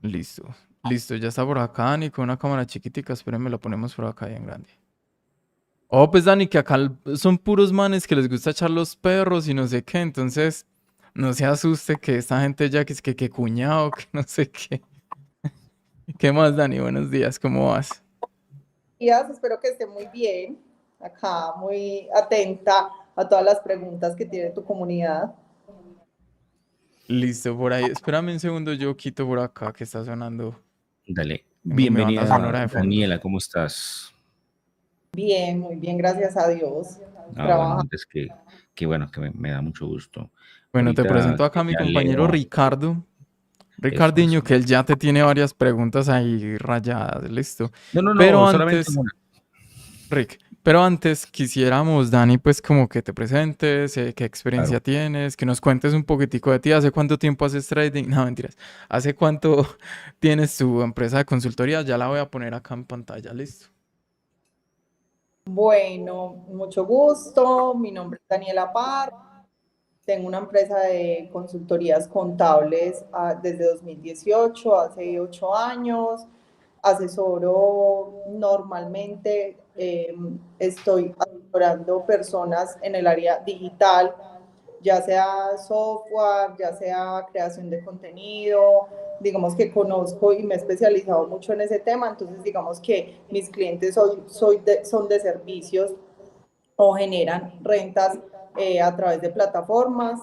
Listo. Listo, ya está por acá, Dani, con una cámara chiquitica. Espérenme, la ponemos por acá bien grande. Oh, pues Dani, que acá son puros manes que les gusta echar los perros y no sé qué. Entonces, no se asuste que esta gente ya que es que cuñado, que no sé qué. ¿Qué más, Dani? Buenos días, ¿cómo vas? Días, espero que esté muy bien. Acá muy atenta a todas las preguntas que tiene tu comunidad. Listo, por ahí. Espérame un segundo, yo quito por acá que está sonando. Dale. Tengo mi banda Bienvenida, sonora de fondo. Daniela, ¿cómo estás? Bien, muy bien, gracias a Dios. Ah, bueno, Trabaja. antes que bueno, que me da mucho gusto. Bueno, te Ahorita presento acá a mi ya compañero leo Ricardo. eso. Ricardiño, que él ya te tiene varias preguntas ahí rayadas, listo. No, no, Pero no, solamente antes, una. Rick, pero antes quisiéramos, Dani, pues como que te presentes, qué experiencia Claro. tienes, que nos cuentes un poquitico de ti, hace cuánto tiempo haces trading, no mentiras, hace cuánto tienes tu empresa de consultoría, ya la voy a poner acá en pantalla, listo. Bueno, mucho gusto. Mi nombre es Daniela Parra. Tengo una empresa de consultorías contables desde 2018, hace 8 años. Asesoro normalmente, estoy asesorando personas en el área digital, ya sea software, ya sea creación de contenido. Digamos que conozco y me he especializado mucho en ese tema, entonces digamos que mis clientes son de servicios o generan rentas a través de plataformas.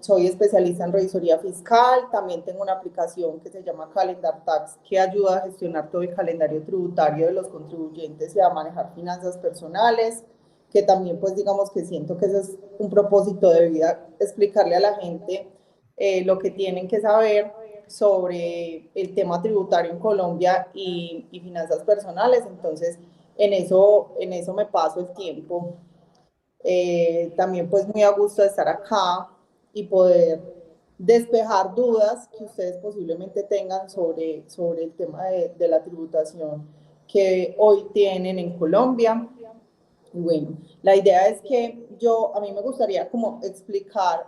Soy especialista en revisoría fiscal, también tengo una aplicación que se llama Calendar Tax que ayuda a gestionar todo el calendario tributario de los contribuyentes y a manejar finanzas personales, que también pues digamos que siento que ese es un propósito de vida, explicarle a la gente lo que tienen que saber sobre el tema tributario en Colombia y finanzas personales, entonces en eso me paso el tiempo. También pues muy a gusto de estar acá y poder despejar dudas que ustedes posiblemente tengan sobre el tema de la tributación que hoy tienen en Colombia. Y bueno, la idea es que a mí me gustaría como explicar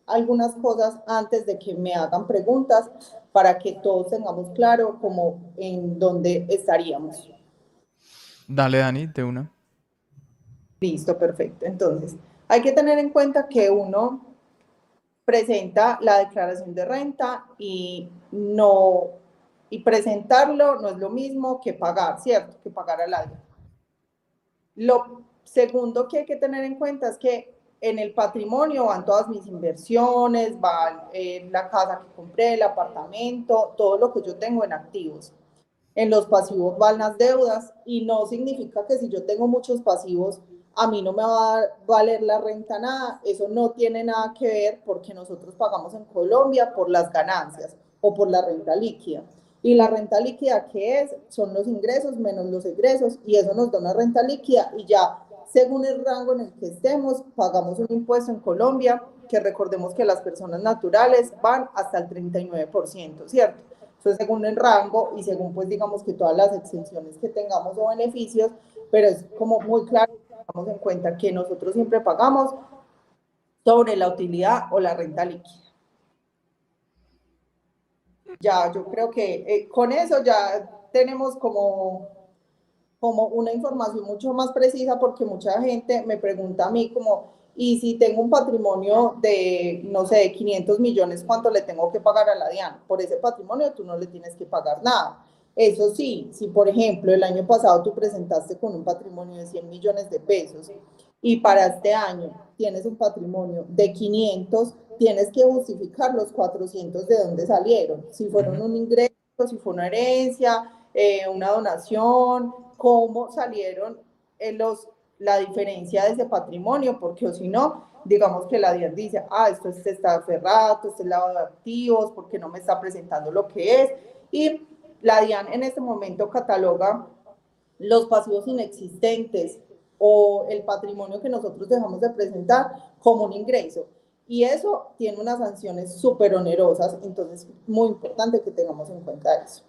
algunas cosas antes de que me hagan preguntas para que todos tengamos claro como en dónde estaríamos. Dale, Dani, de una. Listo, perfecto. Entonces, hay que tener en cuenta que uno presenta la declaración de renta y presentarlo no es lo mismo que pagar, ¿cierto? Que pagar al año. Lo segundo que hay que tener en cuenta es que en el patrimonio van todas mis inversiones, van la casa que compré, el apartamento, todo lo que yo tengo en activos. En los pasivos van las deudas y no significa que si yo tengo muchos pasivos, a mí no me va a valer la renta nada. Eso no tiene nada que ver porque nosotros pagamos en Colombia por las ganancias o por la renta líquida. Y la renta líquida, ¿qué es? Son los ingresos menos los egresos y eso nos da una renta líquida y ya según el rango en el que estemos, pagamos un impuesto en Colombia, que recordemos que las personas naturales van hasta el 39%, ¿cierto? Eso es según el rango y según, pues, digamos que todas las exenciones que tengamos o beneficios, pero es como muy claro, tengamos en cuenta que nosotros siempre pagamos sobre la utilidad o la renta líquida. Ya, yo creo que con eso ya tenemos como una información mucho más precisa porque mucha gente me pregunta a mí como, y si tengo un patrimonio de, no sé, de 500 millones, ¿cuánto le tengo que pagar a la DIAN? Por ese patrimonio tú no le tienes que pagar nada. Eso sí, si por ejemplo el año pasado tú presentaste con un patrimonio de 100 millones de pesos y para este año tienes un patrimonio de 500, tienes que justificar los 400 de dónde salieron. Si fueron Ujú. un ingreso, si fue una herencia, una donación, cómo salieron la diferencia de ese patrimonio, porque o si no, digamos que la DIAN dice, esto está aferrado, esto es lavado de activos, porque no me está presentando lo que es. Y la DIAN en este momento cataloga los pasivos inexistentes o el patrimonio que nosotros dejamos de presentar como un ingreso. Y eso tiene unas sanciones súper onerosas, entonces es muy importante que tengamos en cuenta eso.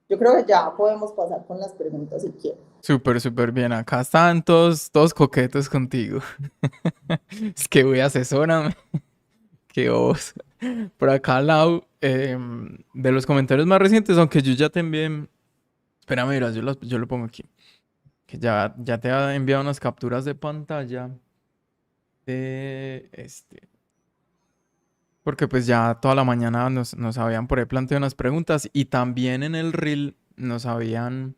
Yo creo que ya podemos pasar con las preguntas si quieren. Súper, súper bien. Acá están todos coquetos contigo. Es que voy a asesórame. qué os. Por acá, Lau, de los comentarios más recientes, aunque yo ya te envié. Espera, mira, yo lo pongo aquí. Que ya te ha enviado unas capturas de pantalla de este. Porque pues ya toda la mañana nos habían por ahí planteado unas preguntas y también en el reel nos habían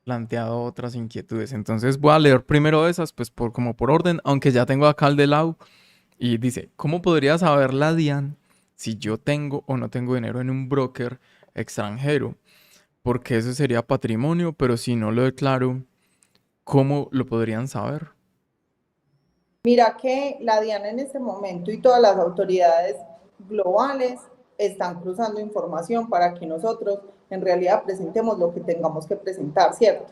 planteado otras inquietudes. Entonces voy a leer primero esas, pues como por orden, aunque ya tengo acá el de Lau. Y dice, ¿cómo podría saber la DIAN si yo tengo o no tengo dinero en un broker extranjero? Porque eso sería patrimonio, pero si no lo declaro, ¿cómo lo podrían saber? Mira que la DIAN en este momento y todas las autoridades globales están cruzando información para que nosotros en realidad presentemos lo que tengamos que presentar, ¿cierto?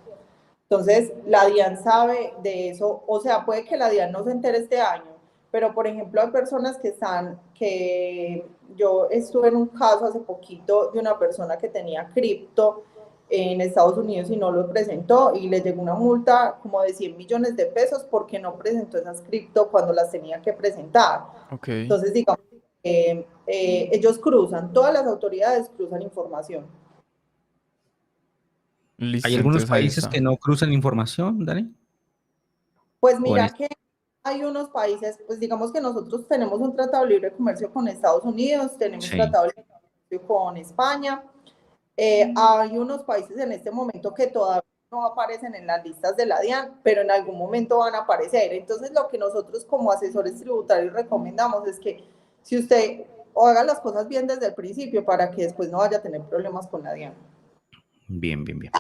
Entonces, la DIAN sabe de eso, o sea, puede que la DIAN no se entere este año, pero por ejemplo hay personas que yo estuve en un caso hace poquito de una persona que tenía cripto en Estados Unidos y no lo presentó y le llegó una multa como de 100 millones de pesos porque no presentó esas cripto cuando las tenía que presentar. Ok, Entonces, digamos, ellos cruzan, todas las autoridades cruzan información. ¿Hay listo, algunos entonces ahí países está. que no cruzan información, Dani? Pues ¿O en mira que hay unos países, pues digamos que nosotros tenemos un tratado de libre comercio con Estados Unidos, tenemos Sí. tratado de libre comercio con España. Hay unos países en este momento que todavía no aparecen en las listas de la DIAN, pero en algún momento van a aparecer. Entonces, lo que nosotros como asesores tributarios recomendamos es que si usted haga las cosas bien desde el principio para que después no vaya a tener problemas con la DIAN. Bien, bien, bien.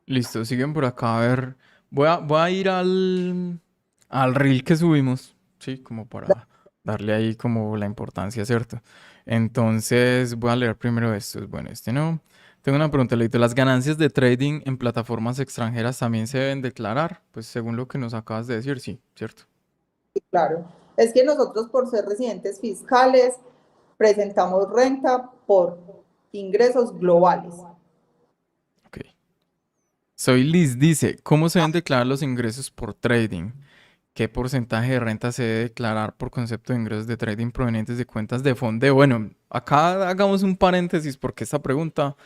Listo, siguen por acá. A ver, voy a ir al reel que subimos, ¿sí? Como para darle ahí como la importancia, ¿cierto? Entonces voy a leer primero esto. Bueno, este no. Tengo una pregunta, Leito. ¿Las ganancias de trading en plataformas extranjeras también se deben declarar? Pues según lo que nos acabas de decir, sí, ¿cierto? Claro, es que nosotros por ser residentes fiscales presentamos renta por ingresos globales. Ok. Soy Liz, dice, ¿cómo se deben declarar los ingresos por trading? ¿Qué porcentaje de renta se debe declarar por concepto de ingresos de trading provenientes de cuentas de fondeo? Bueno, acá hagamos un paréntesis porque esta pregunta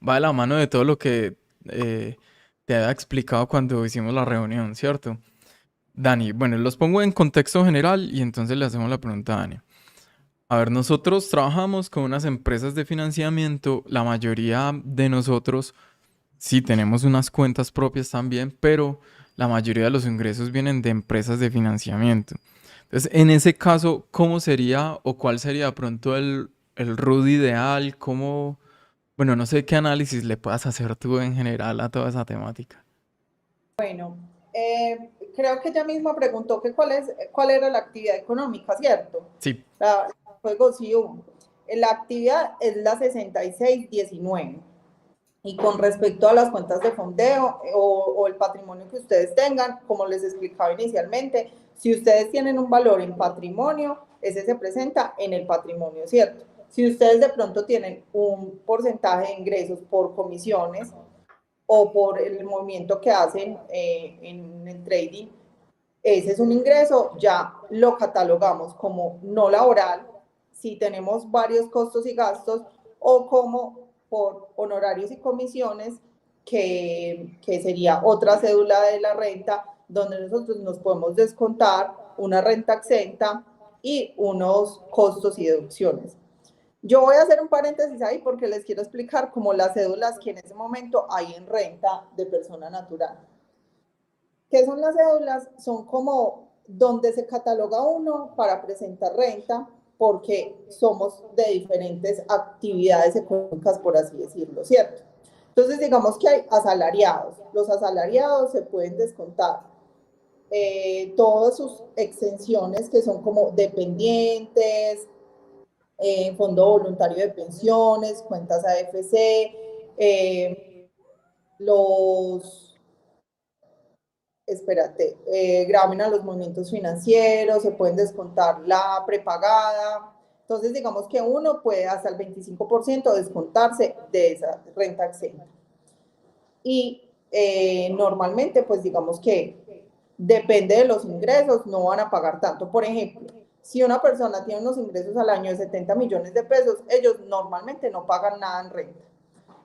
va de la mano de todo lo que te había explicado cuando hicimos la reunión, ¿cierto? Dani, bueno, los pongo en contexto general y entonces le hacemos la pregunta a Dani. A ver, nosotros trabajamos con unas empresas de financiamiento, la mayoría de nosotros sí, tenemos unas cuentas propias también, pero la mayoría de los ingresos vienen de empresas de financiamiento. Entonces, en ese caso, ¿cómo sería o cuál sería de pronto el RUD ideal? ¿Cómo, bueno, no sé qué análisis le puedas hacer tú en general a toda esa temática? Bueno, creo que ella misma preguntó que cuál era la actividad económica, ¿cierto? Sí, La juego sí hubo. La actividad es la 6619. Y con respecto a las cuentas de fondeo o el patrimonio que ustedes tengan, como les explicaba inicialmente, si ustedes tienen un valor en patrimonio, ese se presenta en el patrimonio, ¿cierto? Si ustedes de pronto tienen un porcentaje de ingresos por comisiones o por el movimiento que hacen en el trading, ese es un ingreso, ya lo catalogamos como no laboral, si tenemos varios costos y gastos, o como por honorarios y comisiones, que sería otra cédula de la renta, donde nosotros nos podemos descontar una renta exenta y unos costos y deducciones. Yo voy a hacer un paréntesis ahí porque les quiero explicar cómo las cédulas que en ese momento hay en renta de persona natural. ¿Qué son las cédulas? Son como donde se cataloga uno para presentar renta porque somos de diferentes actividades económicas, por así decirlo, ¿cierto? Entonces, digamos que hay asalariados. Los asalariados se pueden descontar todas sus exenciones que son como dependientes, fondo voluntario de pensiones, cuentas AFC, los espérate, graben a los movimientos financieros, se pueden descontar la prepagada. Entonces, digamos que uno puede hasta el 25% descontarse de esa renta exenta. Y normalmente, pues digamos que depende de los ingresos, no van a pagar tanto. Por ejemplo, si una persona tiene unos ingresos al año de 70 millones de pesos, ellos normalmente no pagan nada en renta.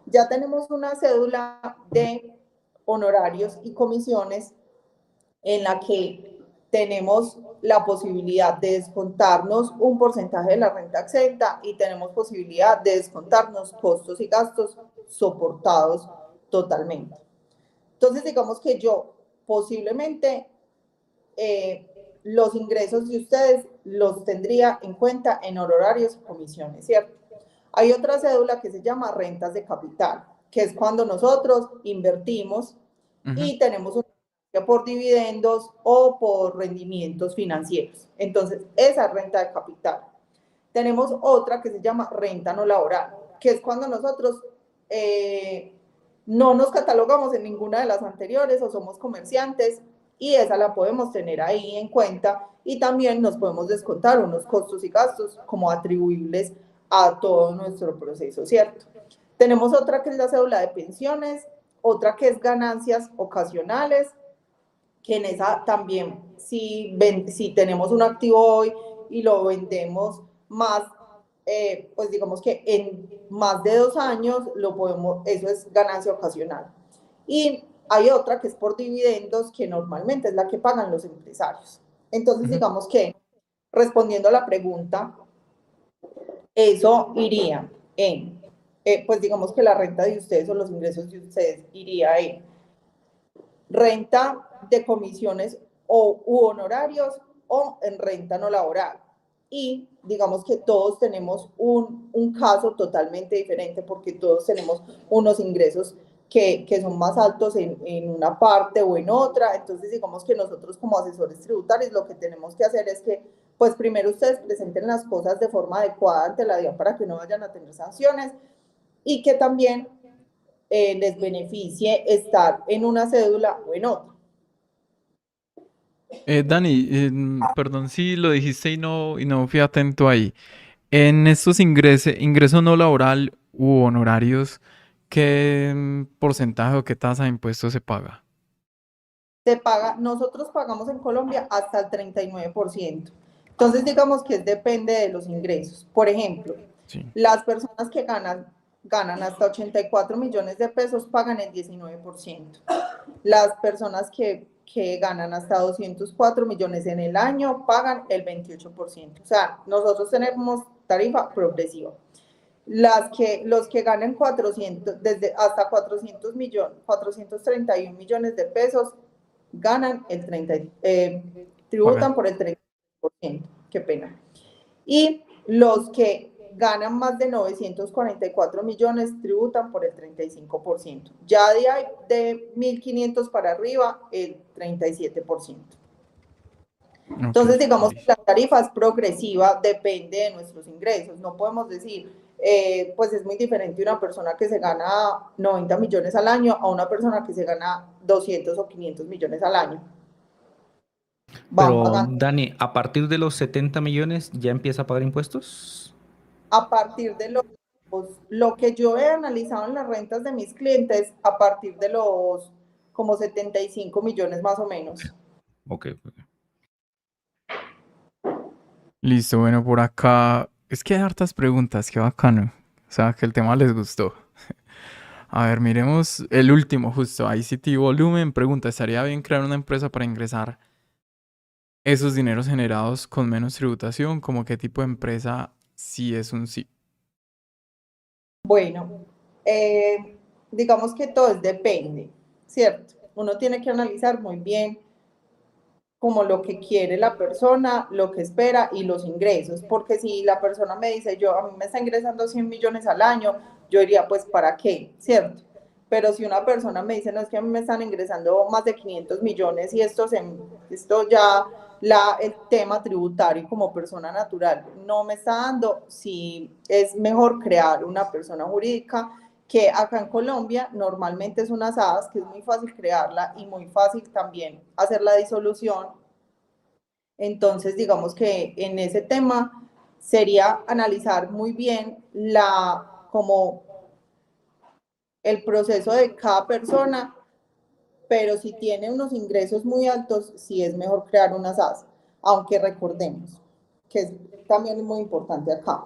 Ya tenemos una cédula de honorarios y comisiones en la que tenemos la posibilidad de descontarnos un porcentaje de la renta exenta y tenemos posibilidad de descontarnos costos y gastos soportados totalmente. Entonces, digamos que yo posiblemente los ingresos de ustedes los tendría en cuenta en honorarios y comisiones, ¿cierto? Hay otra cédula que se llama rentas de capital, que es cuando nosotros invertimos y tenemos un por dividendos o por rendimientos financieros. Entonces, esa es renta de capital. Tenemos otra que se llama renta no laboral, que es cuando nosotros no nos catalogamos en ninguna de las anteriores o somos comerciantes y esa la podemos tener ahí en cuenta y también nos podemos descontar unos costos y gastos como atribuibles a todo nuestro proceso, ¿cierto? Tenemos otra que es la cédula de pensiones, otra que es ganancias ocasionales, que en esa también, si tenemos un activo hoy y lo vendemos más, pues digamos que en más de 2 años, eso es ganancia ocasional. Y hay otra que es por dividendos, que normalmente es la que pagan los empresarios. Entonces, digamos que, respondiendo a la pregunta, eso iría en, pues digamos que la renta de ustedes o los ingresos de ustedes iría en renta de comisiones u honorarios o en renta no laboral. Y digamos que todos tenemos un caso totalmente diferente porque todos tenemos unos ingresos que son más altos en una parte o en otra. Entonces, digamos que nosotros como asesores tributarios lo que tenemos que hacer es que, pues primero ustedes presenten las cosas de forma adecuada ante la DIAN para que no vayan a tener sanciones y que también les beneficie estar en una cédula o en otra. Dani, perdón si lo dijiste y no fui atento ahí. En estos ingresos no laboral u honorarios, ¿qué porcentaje o qué tasa de impuestos se paga? Se paga, nosotros pagamos en Colombia hasta el 39%. Entonces, digamos que depende de los ingresos. Por ejemplo, Sí. las personas que ganan hasta 84 millones de pesos pagan el 19%. Las personas que ganan hasta 204 millones en el año pagan el 28%. O sea, nosotros tenemos tarifa progresiva. Los que ganan 400, desde hasta 400 millones, 431 millones de pesos, ganan el 30, tributan por el 30%, qué pena. Y los que ganan más de 944 millones tributan por el 35%. Ya de 1.500 para arriba, el 37%. Entonces, digamos que la tarifa es progresiva, depende de nuestros ingresos. No podemos decir, pues es muy diferente una persona que se gana 90 millones al año a una persona que se gana 200 o 500 millones al año. Van Pero, pagando. Dani, a partir de los 70 millones ya empieza a pagar impuestos. A partir de lo que yo he analizado en las rentas de mis clientes, a partir de los como 75 millones más o menos. Ok. Listo, bueno, por acá. Es que hay hartas preguntas, qué bacano. O sea, que el tema les gustó. A ver, miremos el último, justo. ICT Volumen pregunta: ¿estaría bien crear una empresa para ingresar esos dineros generados con menos tributación? ¿Como qué tipo de empresa sí es un sí? Bueno, digamos que todo depende, ¿cierto? Uno tiene que analizar muy bien como lo que quiere la persona, lo que espera y los ingresos, porque si la persona me dice, a mí me está ingresando 100 millones al año, yo diría, pues, ¿para qué? ¿Cierto? Pero si una persona me dice, no, es que a mí me están ingresando más de 500 millones y esto ya, el tema tributario como persona natural no me está dando, si es mejor crear una persona jurídica que acá en Colombia normalmente es una SAS, que es muy fácil crearla y muy fácil también hacer la disolución. Entonces, digamos que en ese tema sería analizar muy bien como el proceso de cada persona, pero si tiene unos ingresos muy altos, sí es mejor crear una SAS, aunque recordemos que también es muy importante acá.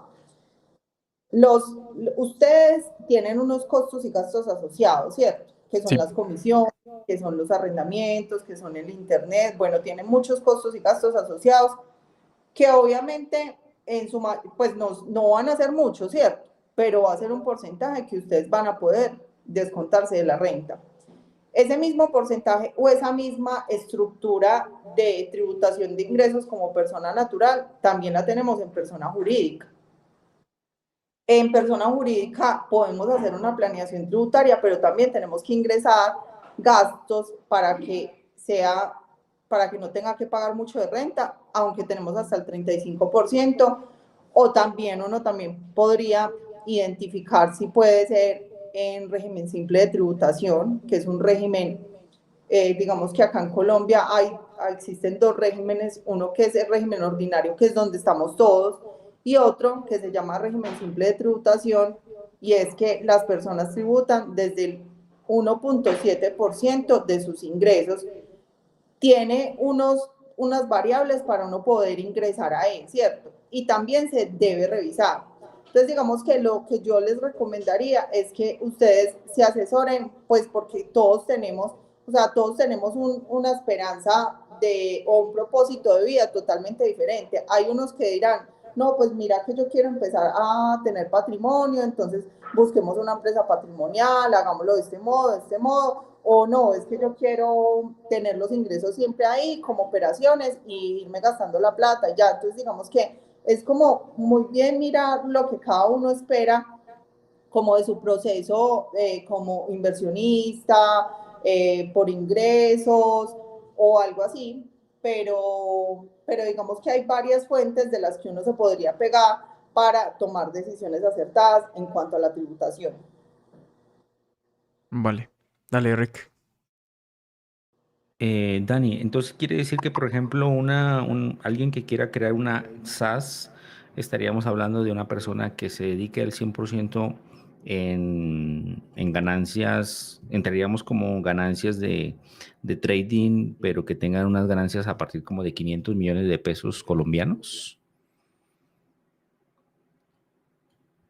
Ustedes tienen unos costos y gastos asociados, ¿cierto? Que son Sí. las comisiones, que son los arrendamientos, que son el internet, bueno, tienen muchos costos y gastos asociados que obviamente pues no van a ser muchos, ¿cierto? Pero va a ser un porcentaje que ustedes van a poder descontarse de la renta. Ese mismo porcentaje o esa misma estructura de tributación de ingresos como persona natural también la tenemos en persona jurídica. En persona jurídica podemos hacer una planeación tributaria, pero también tenemos que ingresar gastos para que no tenga que pagar mucho de renta, aunque tenemos hasta el 35%, o también uno también podría identificar si puede ser en régimen simple de tributación, que es un régimen, digamos que acá en Colombia existen dos regímenes, uno que es el régimen ordinario, que es donde estamos todos, y otro que se llama régimen simple de tributación, y es que las personas tributan desde el 1.7% de sus ingresos. Tiene unas variables para uno poder ingresar a él, ¿cierto? Y también se debe revisar. Entonces, digamos que lo que yo les recomendaría es que ustedes se asesoren, pues porque todos tenemos una esperanza o un propósito de vida totalmente diferente. Hay unos que dirán, no, pues mira que yo quiero empezar a tener patrimonio, entonces busquemos una empresa patrimonial, hagámoslo de este modo, o no, es que yo quiero tener los ingresos siempre ahí como operaciones y irme gastando la plata y ya. Entonces, digamos que es como muy bien mirar lo que cada uno espera como de su proceso como inversionista, por ingresos o algo así, pero digamos que hay varias fuentes de las que uno se podría pegar para tomar decisiones acertadas en cuanto a la tributación. Vale. Dale, Rick. Dani, entonces quiere decir que, por ejemplo, alguien que quiera crear una SAS, estaríamos hablando de una persona que se dedique al 100% en ganancias, entraríamos como ganancias de trading, pero que tengan unas ganancias a partir como de 500 millones de pesos colombianos.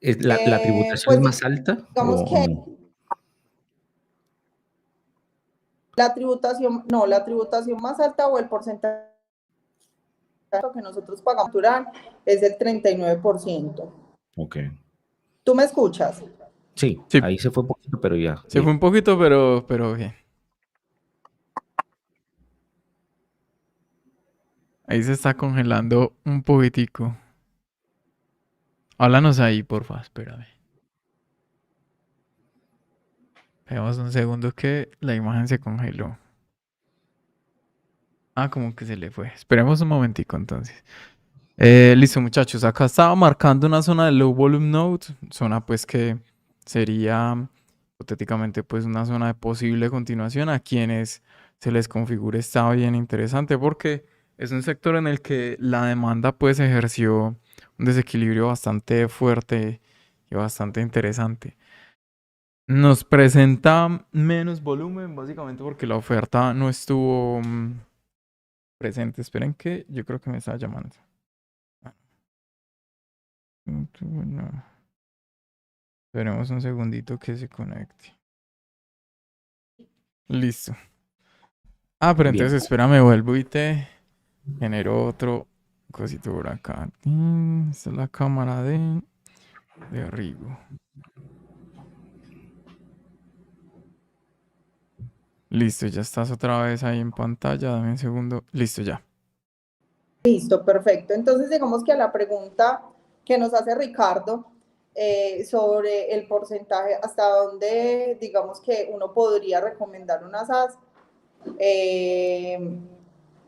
¿La tributación Pues es más alta digamos o que no? la tributación más alta o el porcentaje que nosotros pagamos natural es el 39%. Ok. ¿Tú me escuchas? Sí, Sí, ahí se fue un poquito, pero ya, se fue bien. un poquito, pero bien. Ahí se está congelando un poquitico. Háblanos ahí, porfa, espérame. Veamos un segundo que la imagen se congeló. Ah, como que se le fue. Esperemos un momentico entonces. Listo, muchachos. Acá estaba marcando una zona de low volume node. Zona pues que sería hipotéticamente pues una zona de posible continuación a quienes se les configure. Está bien interesante porque es un sector en el que la demanda pues ejerció un desequilibrio bastante fuerte y bastante interesante. Nos presenta menos volumen básicamente porque la oferta no estuvo presente. Esperen que yo creo que me está llamando. No. Esperemos un segundito que se conecte. Listo. Ah, pero Bien. entonces espérame, vuelvo y te genero otro cosito por acá. Esta es la cámara de Rigo. Listo, ya estás otra vez ahí en pantalla. Dame un segundo. Listo, ya. Listo, perfecto. Entonces, digamos que a la pregunta que nos hace Ricardo sobre el porcentaje, hasta dónde, digamos que uno podría recomendar una SAS,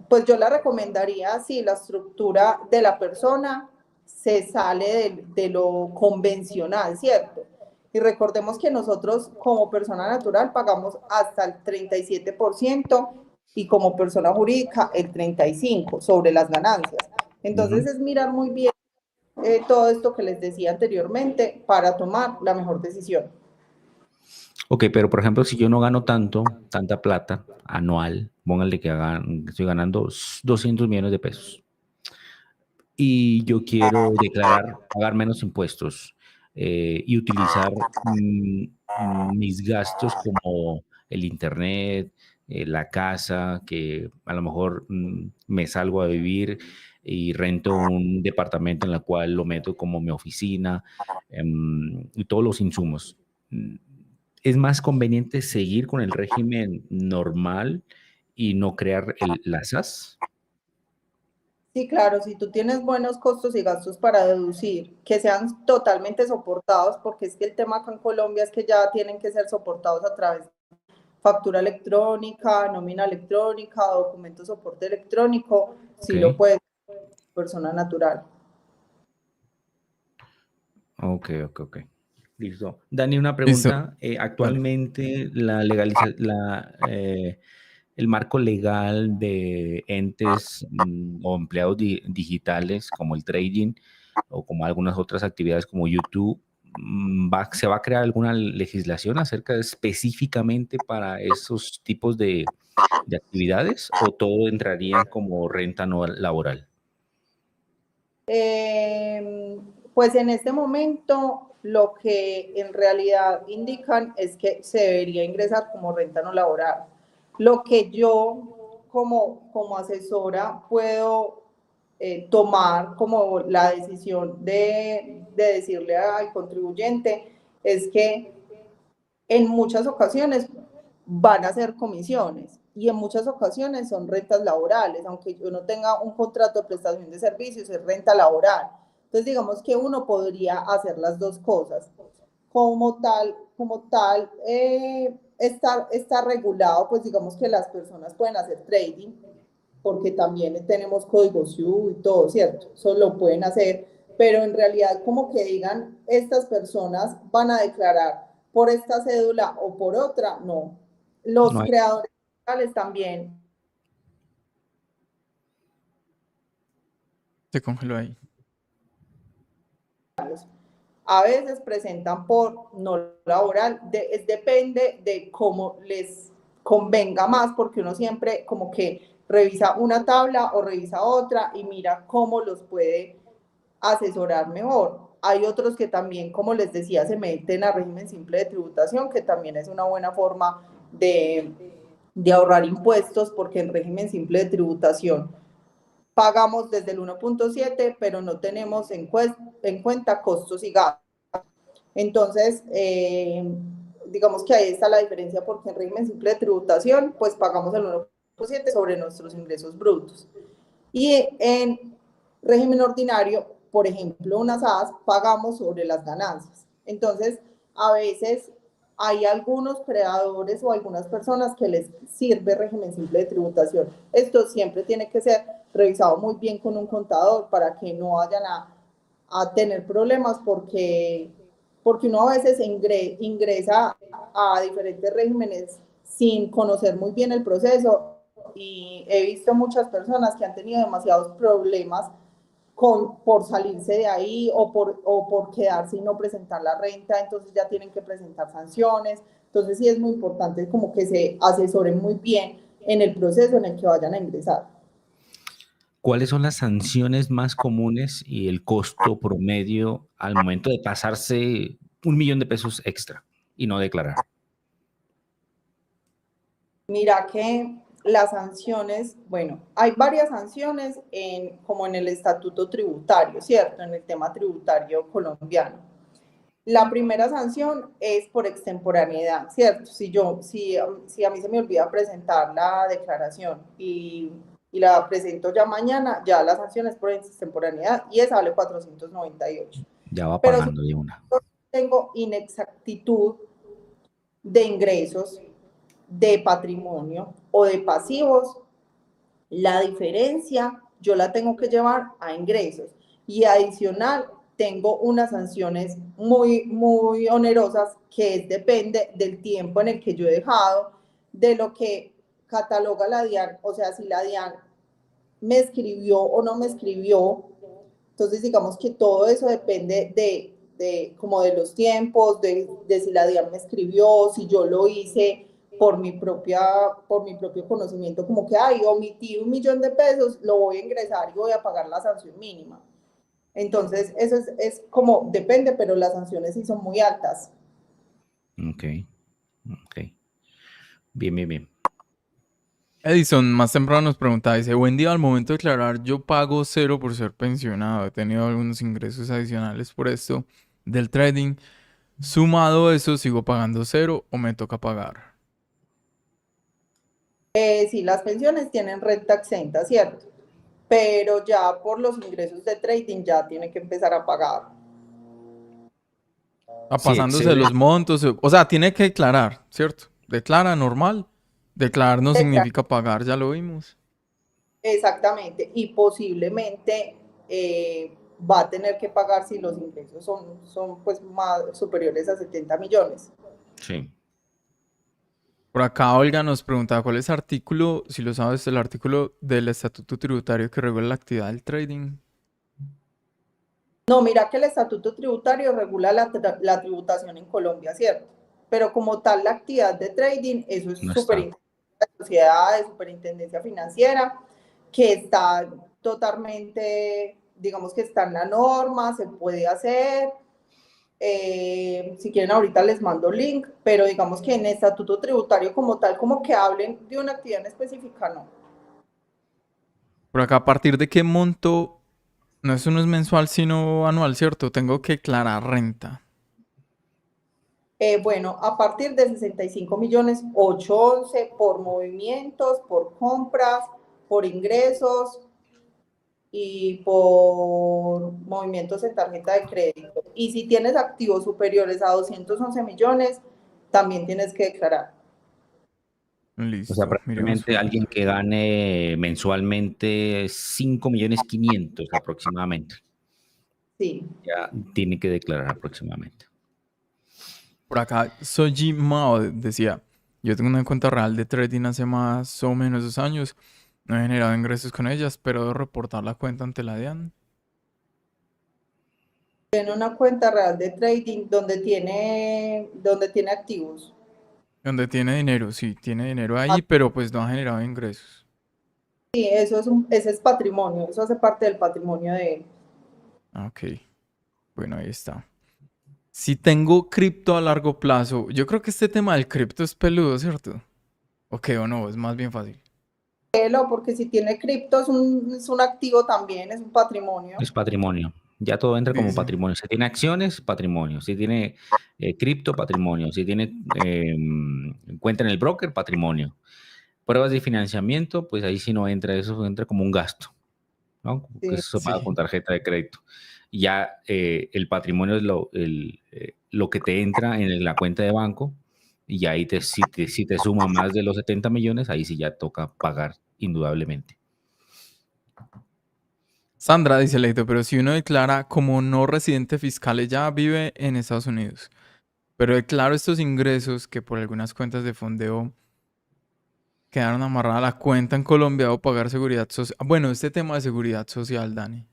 pues yo la recomendaría si la estructura de la persona se sale de lo convencional, ¿cierto? Y recordemos que nosotros como persona natural pagamos hasta el 37% y como persona jurídica el 35% sobre las ganancias. Entonces Ujú. es mirar muy bien todo esto que les decía anteriormente para tomar la mejor decisión. Ok, pero por ejemplo, si yo no gano tanta plata anual, póngale que estoy ganando 200 millones de pesos y yo quiero declarar, pagar menos impuestos y utilizar mis gastos como el internet, la casa, que a lo mejor me salgo a vivir y rento un departamento en la cual lo meto como mi oficina y todos los insumos. Mm, ¿Es más conveniente seguir con el régimen normal y no crear las SAS? Sí, claro, si tú tienes buenos costos y gastos para deducir, que sean totalmente soportados, porque es que el tema acá en Colombia es que ya tienen que ser soportados a través de factura electrónica, nómina electrónica, documento soporte electrónico, Ok. sí lo puede persona natural. Ok, ok, ok. Listo. Dani, una Listo, pregunta. dale. Actualmente el marco legal de entes o empleados digitales como el trading o como algunas otras actividades como YouTube, ¿se va a crear alguna legislación acerca específicamente para esos tipos de actividades o todo entraría como renta no laboral? Pues en este momento lo que en realidad indican es que se debería ingresar como renta no laboral. Lo que yo como asesora puedo tomar como la decisión de decirle al contribuyente es que en muchas ocasiones van a ser comisiones y en muchas ocasiones son rentas laborales, aunque yo no tenga un contrato de prestación de servicios, es renta laboral. Entonces, digamos que uno podría hacer las dos cosas. Está regulado, pues digamos que las personas pueden hacer trading, porque también tenemos código SIU y todo, ¿cierto? Eso lo pueden hacer, pero en realidad como que digan, estas personas van a declarar por esta cédula o por otra, no. No Los hay. creadores digitales también. Se congeló ahí. A veces presentan por no laboral, depende de cómo les convenga más, porque uno siempre como que revisa una tabla o revisa otra y mira cómo los puede asesorar mejor. Hay otros que también, como les decía, se meten a régimen simple de tributación, que también es una buena forma de ahorrar impuestos, porque en régimen simple de tributación pagamos desde el 1.7, pero no tenemos en cuenta costos y gastos. Entonces, digamos que ahí está la diferencia, porque en régimen simple de tributación, pues pagamos el 1.7 sobre nuestros ingresos brutos. Y en régimen ordinario, por ejemplo, unas SAS, pagamos sobre las ganancias. Entonces, a veces hay algunos creadores o algunas personas que les sirve régimen simple de tributación. Esto siempre tiene que ser revisado muy bien con un contador para que no vayan a tener problemas, porque uno a veces ingresa a diferentes regímenes sin conocer muy bien el proceso, y he visto muchas personas que han tenido demasiados problemas por salirse de ahí o por quedarse y no presentar la renta, entonces ya tienen que presentar sanciones. Entonces sí es muy importante como que se asesoren muy bien en el proceso en el que vayan a ingresar. ¿Cuáles son las sanciones más comunes y el costo promedio al momento de pasarse 1 millón de pesos extra y no declarar? Mira que las sanciones, bueno, hay varias sanciones como en el estatuto tributario, ¿cierto? En el tema tributario colombiano. La primera sanción es por extemporaneidad, ¿cierto? Si a mí se me olvida presentar la declaración y la presento ya mañana, ya la sanción es por extemporaneidad y esa vale 498. Ya va Pero si pagando de una. tengo inexactitud de ingresos, de patrimonio o de pasivos, la diferencia yo la tengo que llevar a ingresos, y adicional tengo unas sanciones muy onerosas, que depende del tiempo en el que yo he dejado, de lo que cataloga la DIAN, o sea, si la DIAN me escribió o no me escribió. Entonces digamos que todo eso depende como de los tiempos, de si la DIAN me escribió, si yo lo hice por mi propio conocimiento, como que, ay, omití 1.000.000 de pesos, lo voy a ingresar y voy a pagar la sanción mínima. Entonces, eso es como, depende, pero las sanciones sí son muy altas. Ok. Bien. Edison más temprano nos preguntaba, dice, buen día, al momento de declarar yo pago 0 por ser pensionado, he tenido algunos ingresos adicionales por esto del trading, sumado eso, ¿sigo pagando 0 o me toca pagar? Sí, las pensiones tienen renta exenta, ¿cierto? Pero ya por los ingresos de trading ya tiene que empezar a pagar. Si Pasándose de excede, los montos, o sea, tiene que declarar, ¿cierto? Declara normal. Declarar no significa pagar, ya lo vimos. Exactamente, y posiblemente va a tener que pagar si los ingresos son pues más superiores a 70 millones. sí. Por acá Olga nos preguntaba cuál es el artículo, si lo sabes, el artículo del estatuto tributario que regula la actividad del trading. No, mira que el estatuto tributario regula la tributación en Colombia, ¿cierto? Pero como tal la actividad de trading, eso es No está. superintendencia de sociedades, superintendencia financiera, que está totalmente, digamos que está en la norma, se puede hacer. Si quieren ahorita les mando link, pero digamos que en el estatuto tributario como tal, como que hablen de una actividad en específica, no. Por acá, ¿a partir de qué monto? No, eso no es mensual, sino anual, ¿cierto? Tengo que declarar renta. Bueno, a partir de 65 millones 811 por movimientos, por compras, por ingresos y por movimientos en tarjeta de crédito. Y si tienes activos superiores a 211 millones, también tienes que declarar. O sea, Listo, miremos prácticamente por alguien acá. que gane mensualmente 5.500.000 aproximadamente, Sí. ya tiene que declarar aproximadamente. Por acá, Soji Mao decía, yo tengo una cuenta real de trading hace más o menos 2 años. No he generado ingresos con ellas, pero debo reportar la cuenta ante la DIAN. Tiene una cuenta real de trading donde tiene activos. Donde tiene dinero, sí, tiene dinero Ah, ahí, pero pues no ha generado ingresos. sí, ese es patrimonio, eso hace parte del patrimonio de él. Ok, bueno, ahí está. Si tengo cripto a largo plazo, yo creo que este tema del cripto es peludo, ¿cierto? Ok o no, es más bien fácil. Porque si tiene cripto es un activo también, es un patrimonio. Es patrimonio. Ya todo entra Sí, como sí. patrimonio. Si tiene acciones, patrimonio. Si tiene cripto, patrimonio. Si tiene cuenta en el broker, patrimonio. Pruebas de financiamiento, pues ahí sí no entra, eso entra como un gasto, ¿no? Que Sí. eso se paga Sí. con tarjeta de crédito. Y ya el patrimonio es lo que te entra en la cuenta de banco y ahí si te suma más de los 70 millones, ahí sí ya toca pagar indudablemente. Sandra dice Leito, pero si uno declara como no residente fiscal, ella vive en Estados Unidos, pero declaro estos ingresos que por algunas cuentas de fondeo quedaron amarradas a la cuenta en Colombia o pagar seguridad social. Bueno, este tema de seguridad social, Dani,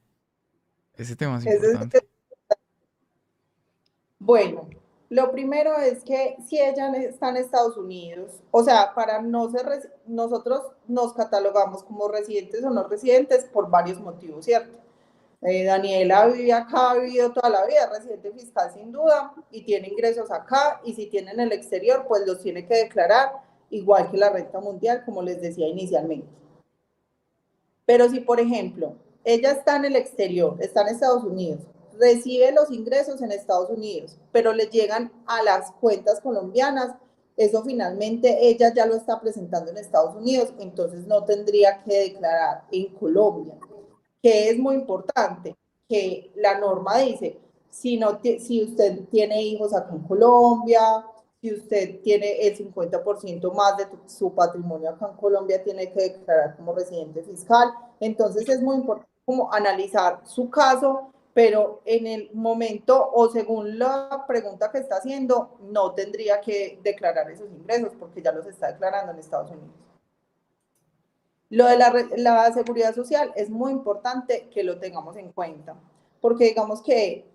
ese tema es importante. Bueno, lo primero es que si ella está en Estados Unidos, o sea, para no ser, nosotros nos catalogamos como residentes o no residentes por varios motivos, ¿cierto? Daniela vive acá, ha vivido toda la vida, es residente fiscal sin duda, y tiene ingresos acá, y si tiene en el exterior, pues los tiene que declarar, igual que la renta mundial, como les decía inicialmente. Pero si, por ejemplo, ella está en el exterior, está en Estados Unidos, recibe los ingresos en Estados Unidos, pero le llegan a las cuentas colombianas, eso finalmente ella ya lo está presentando en Estados Unidos, entonces no tendría que declarar en Colombia, que es muy importante, que la norma dice, si usted tiene hijos acá en Colombia, si usted tiene el 50% más de su patrimonio acá en Colombia, tiene que declarar como residente fiscal. Entonces es muy importante como analizar su caso, pero en el momento o según la pregunta que está haciendo, no tendría que declarar esos ingresos porque ya los está declarando en Estados Unidos. Lo de la seguridad social es muy importante que lo tengamos en cuenta, porque digamos que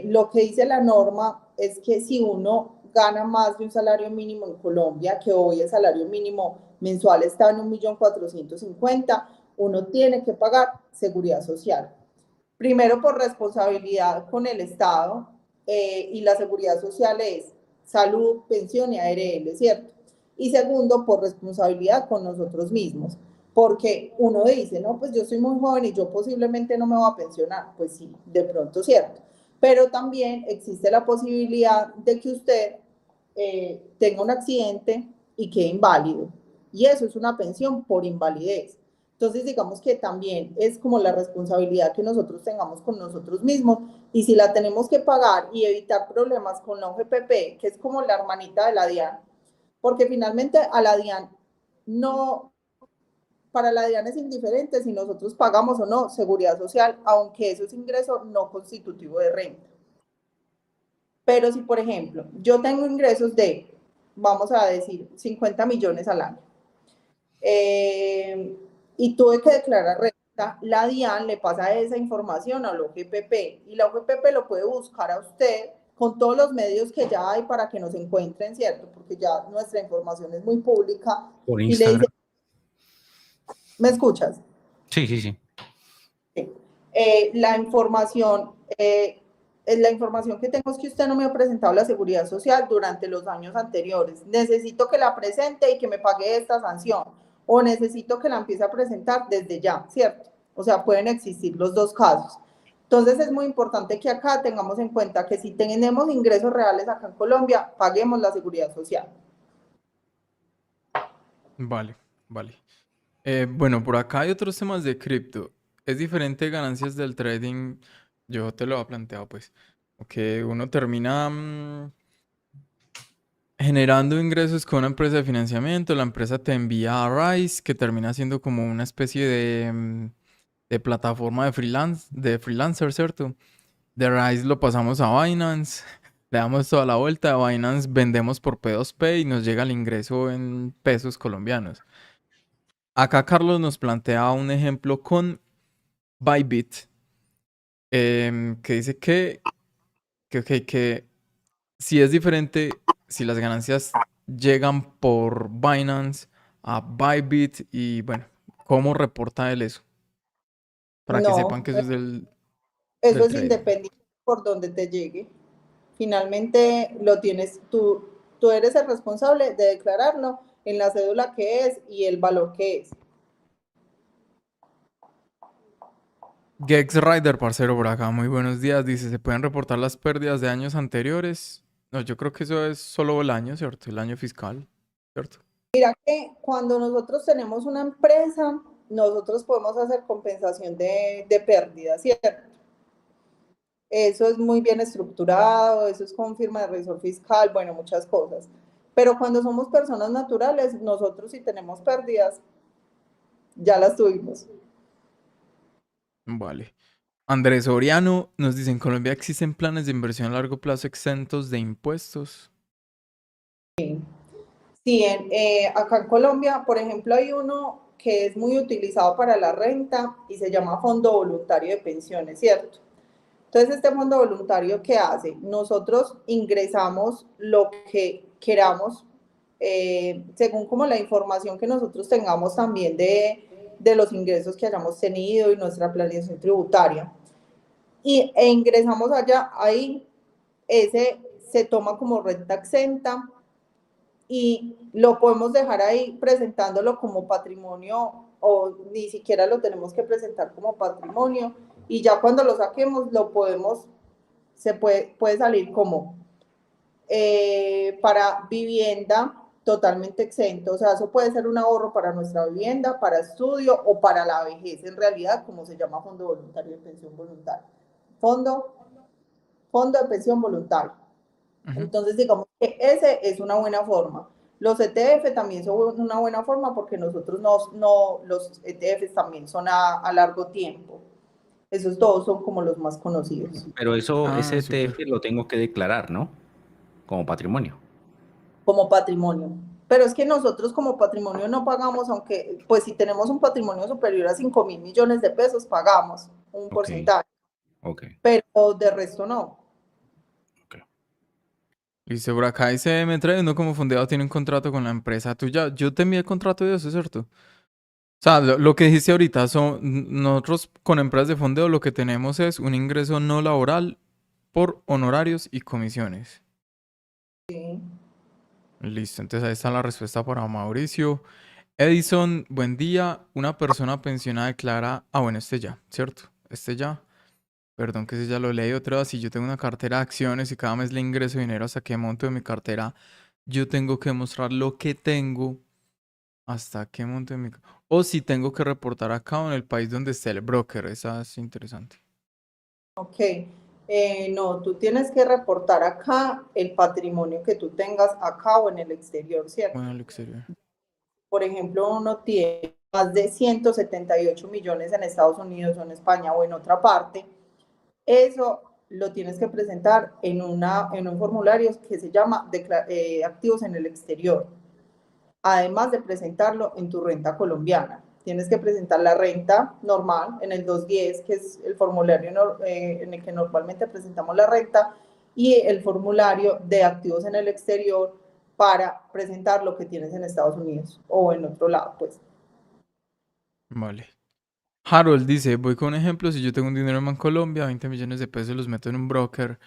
lo que dice la norma es que si uno gana más de un salario mínimo en Colombia, que hoy el salario mínimo mensual está en 1.450.000, uno tiene que pagar seguridad social. Primero por responsabilidad con el Estado, y la seguridad social es salud, pensión y ARL, ¿cierto? Y segundo, por responsabilidad con nosotros mismos, porque uno dice, no, pues yo soy muy joven y yo posiblemente no me voy a pensionar, pues sí, de pronto cierto, pero también existe la posibilidad de que usted tenga un accidente y quede inválido, y eso es una pensión por invalidez. Entonces, digamos que también es como la responsabilidad que nosotros tengamos con nosotros mismos, y si la tenemos que pagar y evitar problemas con la OGPP, que es como la hermanita de la DIAN, porque finalmente a la DIAN no, para la DIAN es indiferente si nosotros pagamos o no seguridad social, aunque eso es ingreso no constitutivo de renta. Pero si, por ejemplo, yo tengo ingresos de, vamos a decir, 50 millones al año, y tuve que declarar renta, la DIAN le pasa esa información a la OGPP, y la OGPP lo puede buscar a usted con todos los medios que ya hay para que nos encuentren, ¿cierto? Porque ya nuestra información es muy pública. Por Y le dice, Instagram. ¿me escuchas? Sí, sí, sí. La información que tengo es que usted no me ha presentado la seguridad social durante los años anteriores. Necesito que la presente y que me pague esta sanción, o necesito que la empiece a presentar desde ya, ¿cierto? O sea, pueden existir los dos casos. Entonces es muy importante que acá tengamos en cuenta que si tenemos ingresos reales acá en Colombia, paguemos la seguridad social. Vale, vale. Bueno, por acá hay otros temas de cripto. Es diferente ganancias del trading. Yo te lo he planteado, pues. Que uno termina generando ingresos con una empresa de financiamiento. La empresa te envía a Rise, que termina siendo como una especie de plataforma de freelancer, ¿cierto? De Rise lo pasamos a Binance. Le damos toda la vuelta. A Binance vendemos por P2P y nos llega el ingreso en pesos colombianos. Acá Carlos nos plantea un ejemplo con Bybit, que dice que si es diferente, si las ganancias llegan por Binance a Bybit y bueno, ¿cómo reporta él eso? Para que sepan No, que eso es eso del es trading. independiente por donde te llegue. Finalmente lo tienes tú eres el responsable de declararlo en la cédula que es y el valor que es. Gex Rider, parcero por acá, muy buenos días. Dice, ¿se pueden reportar las pérdidas de años anteriores? No, yo creo que eso es solo el año, ¿cierto? El año fiscal, ¿cierto? Mira que cuando nosotros tenemos una empresa, nosotros podemos hacer compensación de pérdidas, ¿cierto? Eso es muy bien estructurado, eso es con firma de revisor fiscal, bueno, muchas cosas. Pero cuando somos personas naturales, nosotros si tenemos pérdidas, ya las tuvimos. Vale. Andrés Soriano nos dice, ¿en Colombia existen planes de inversión a largo plazo exentos de impuestos? Sí, acá en Colombia, por ejemplo, hay uno que es muy utilizado para la renta y se llama Fondo Voluntario de Pensiones, ¿cierto? Entonces, este fondo voluntario, ¿qué hace? Nosotros ingresamos lo que queramos, según como la información que nosotros tengamos también de los ingresos que hayamos tenido y nuestra planeación tributaria. E ingresamos allá, ahí ese se toma como renta exenta y lo podemos dejar ahí presentándolo como patrimonio, o ni siquiera lo tenemos que presentar como patrimonio, y ya cuando lo saquemos lo podemos, puede salir como para vivienda totalmente exento. O sea, eso puede ser un ahorro para nuestra vivienda, para estudio o para la vejez, en realidad, como se llama Fondo Voluntario de Pensión Voluntaria. Fondo de Pensión Voluntaria. Entonces, digamos que ese es una buena forma. Los ETF también son una buena forma porque nosotros los ETFs también son a largo tiempo. Esos dos son como los más conocidos. Pero eso, Ah, ese ETF súper. lo tengo que declarar, ¿no? Como patrimonio. Como patrimonio. Pero es que nosotros como patrimonio no pagamos, aunque pues si tenemos un patrimonio superior a 5.000 millones de pesos, pagamos un Ok. porcentaje. Ok. pero de resto no. Listo, por acá dice Metra, uno como fondeado tiene un contrato con la empresa tuya. Yo te envié el contrato de eso, ¿cierto? O sea, lo que dijiste ahorita, nosotros con empresas de fondeo lo que tenemos es un ingreso no laboral por honorarios y comisiones. Sí. Listo, entonces ahí está la respuesta para Mauricio. Edison, buen día. Una persona pensionada declara. Ah, bueno, este ya, ¿cierto? Este ya. Perdón que ese ya lo leí otra vez. Si yo tengo una cartera de acciones y cada mes le ingreso dinero hasta que monto de mi cartera, yo tengo que mostrar lo que tengo hasta que monto de mi. O si tengo que reportar acá o en el país donde esté el broker. Esa es interesante. Ok. No, tú tienes que reportar acá el patrimonio que tú tengas acá o en el exterior, ¿cierto? Bueno, el exterior. Por ejemplo, uno tiene más de 178 millones en Estados Unidos o en España o en otra parte, eso lo tienes que presentar en un formulario que se llama activos en el exterior. Además de presentarlo en tu renta colombiana. Tienes que presentar la renta normal en el 210, que es el formulario en el que normalmente presentamos la renta, y el formulario de activos en el exterior para presentar lo que tienes en Estados Unidos o en otro lado, pues. Vale. Harold dice, voy con un ejemplo, si yo tengo un dinero en Bancolombia, 20 millones de pesos los meto en un broker,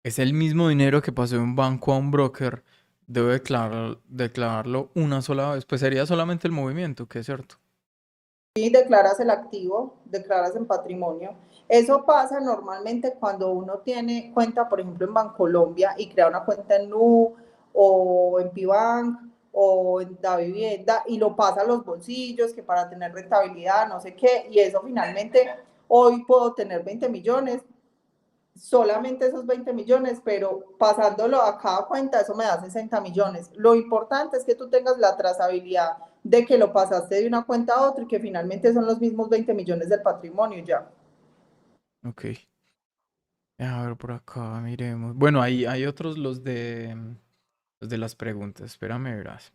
es el mismo dinero que pasó de un banco a un broker, debo declararlo una sola vez, pues sería solamente el movimiento, que es cierto. Y declaras el activo, declaras el patrimonio. Eso pasa normalmente cuando uno tiene cuenta, por ejemplo, en Bancolombia y crea una cuenta en Nu o en Pibank o en Da Vivienda y lo pasa a los bolsillos, que para tener rentabilidad, no sé qué, y eso finalmente, hoy puedo tener 20 millones, solamente esos 20 millones, pero pasándolo a cada cuenta, eso me da 60 millones. Lo importante es que tú tengas la trazabilidad de que lo pasaste de una cuenta a otra y que finalmente son los mismos 20 millones del patrimonio ya. Ok. A ver por acá, miremos. Bueno, hay otros, los de las preguntas, espérame, verás.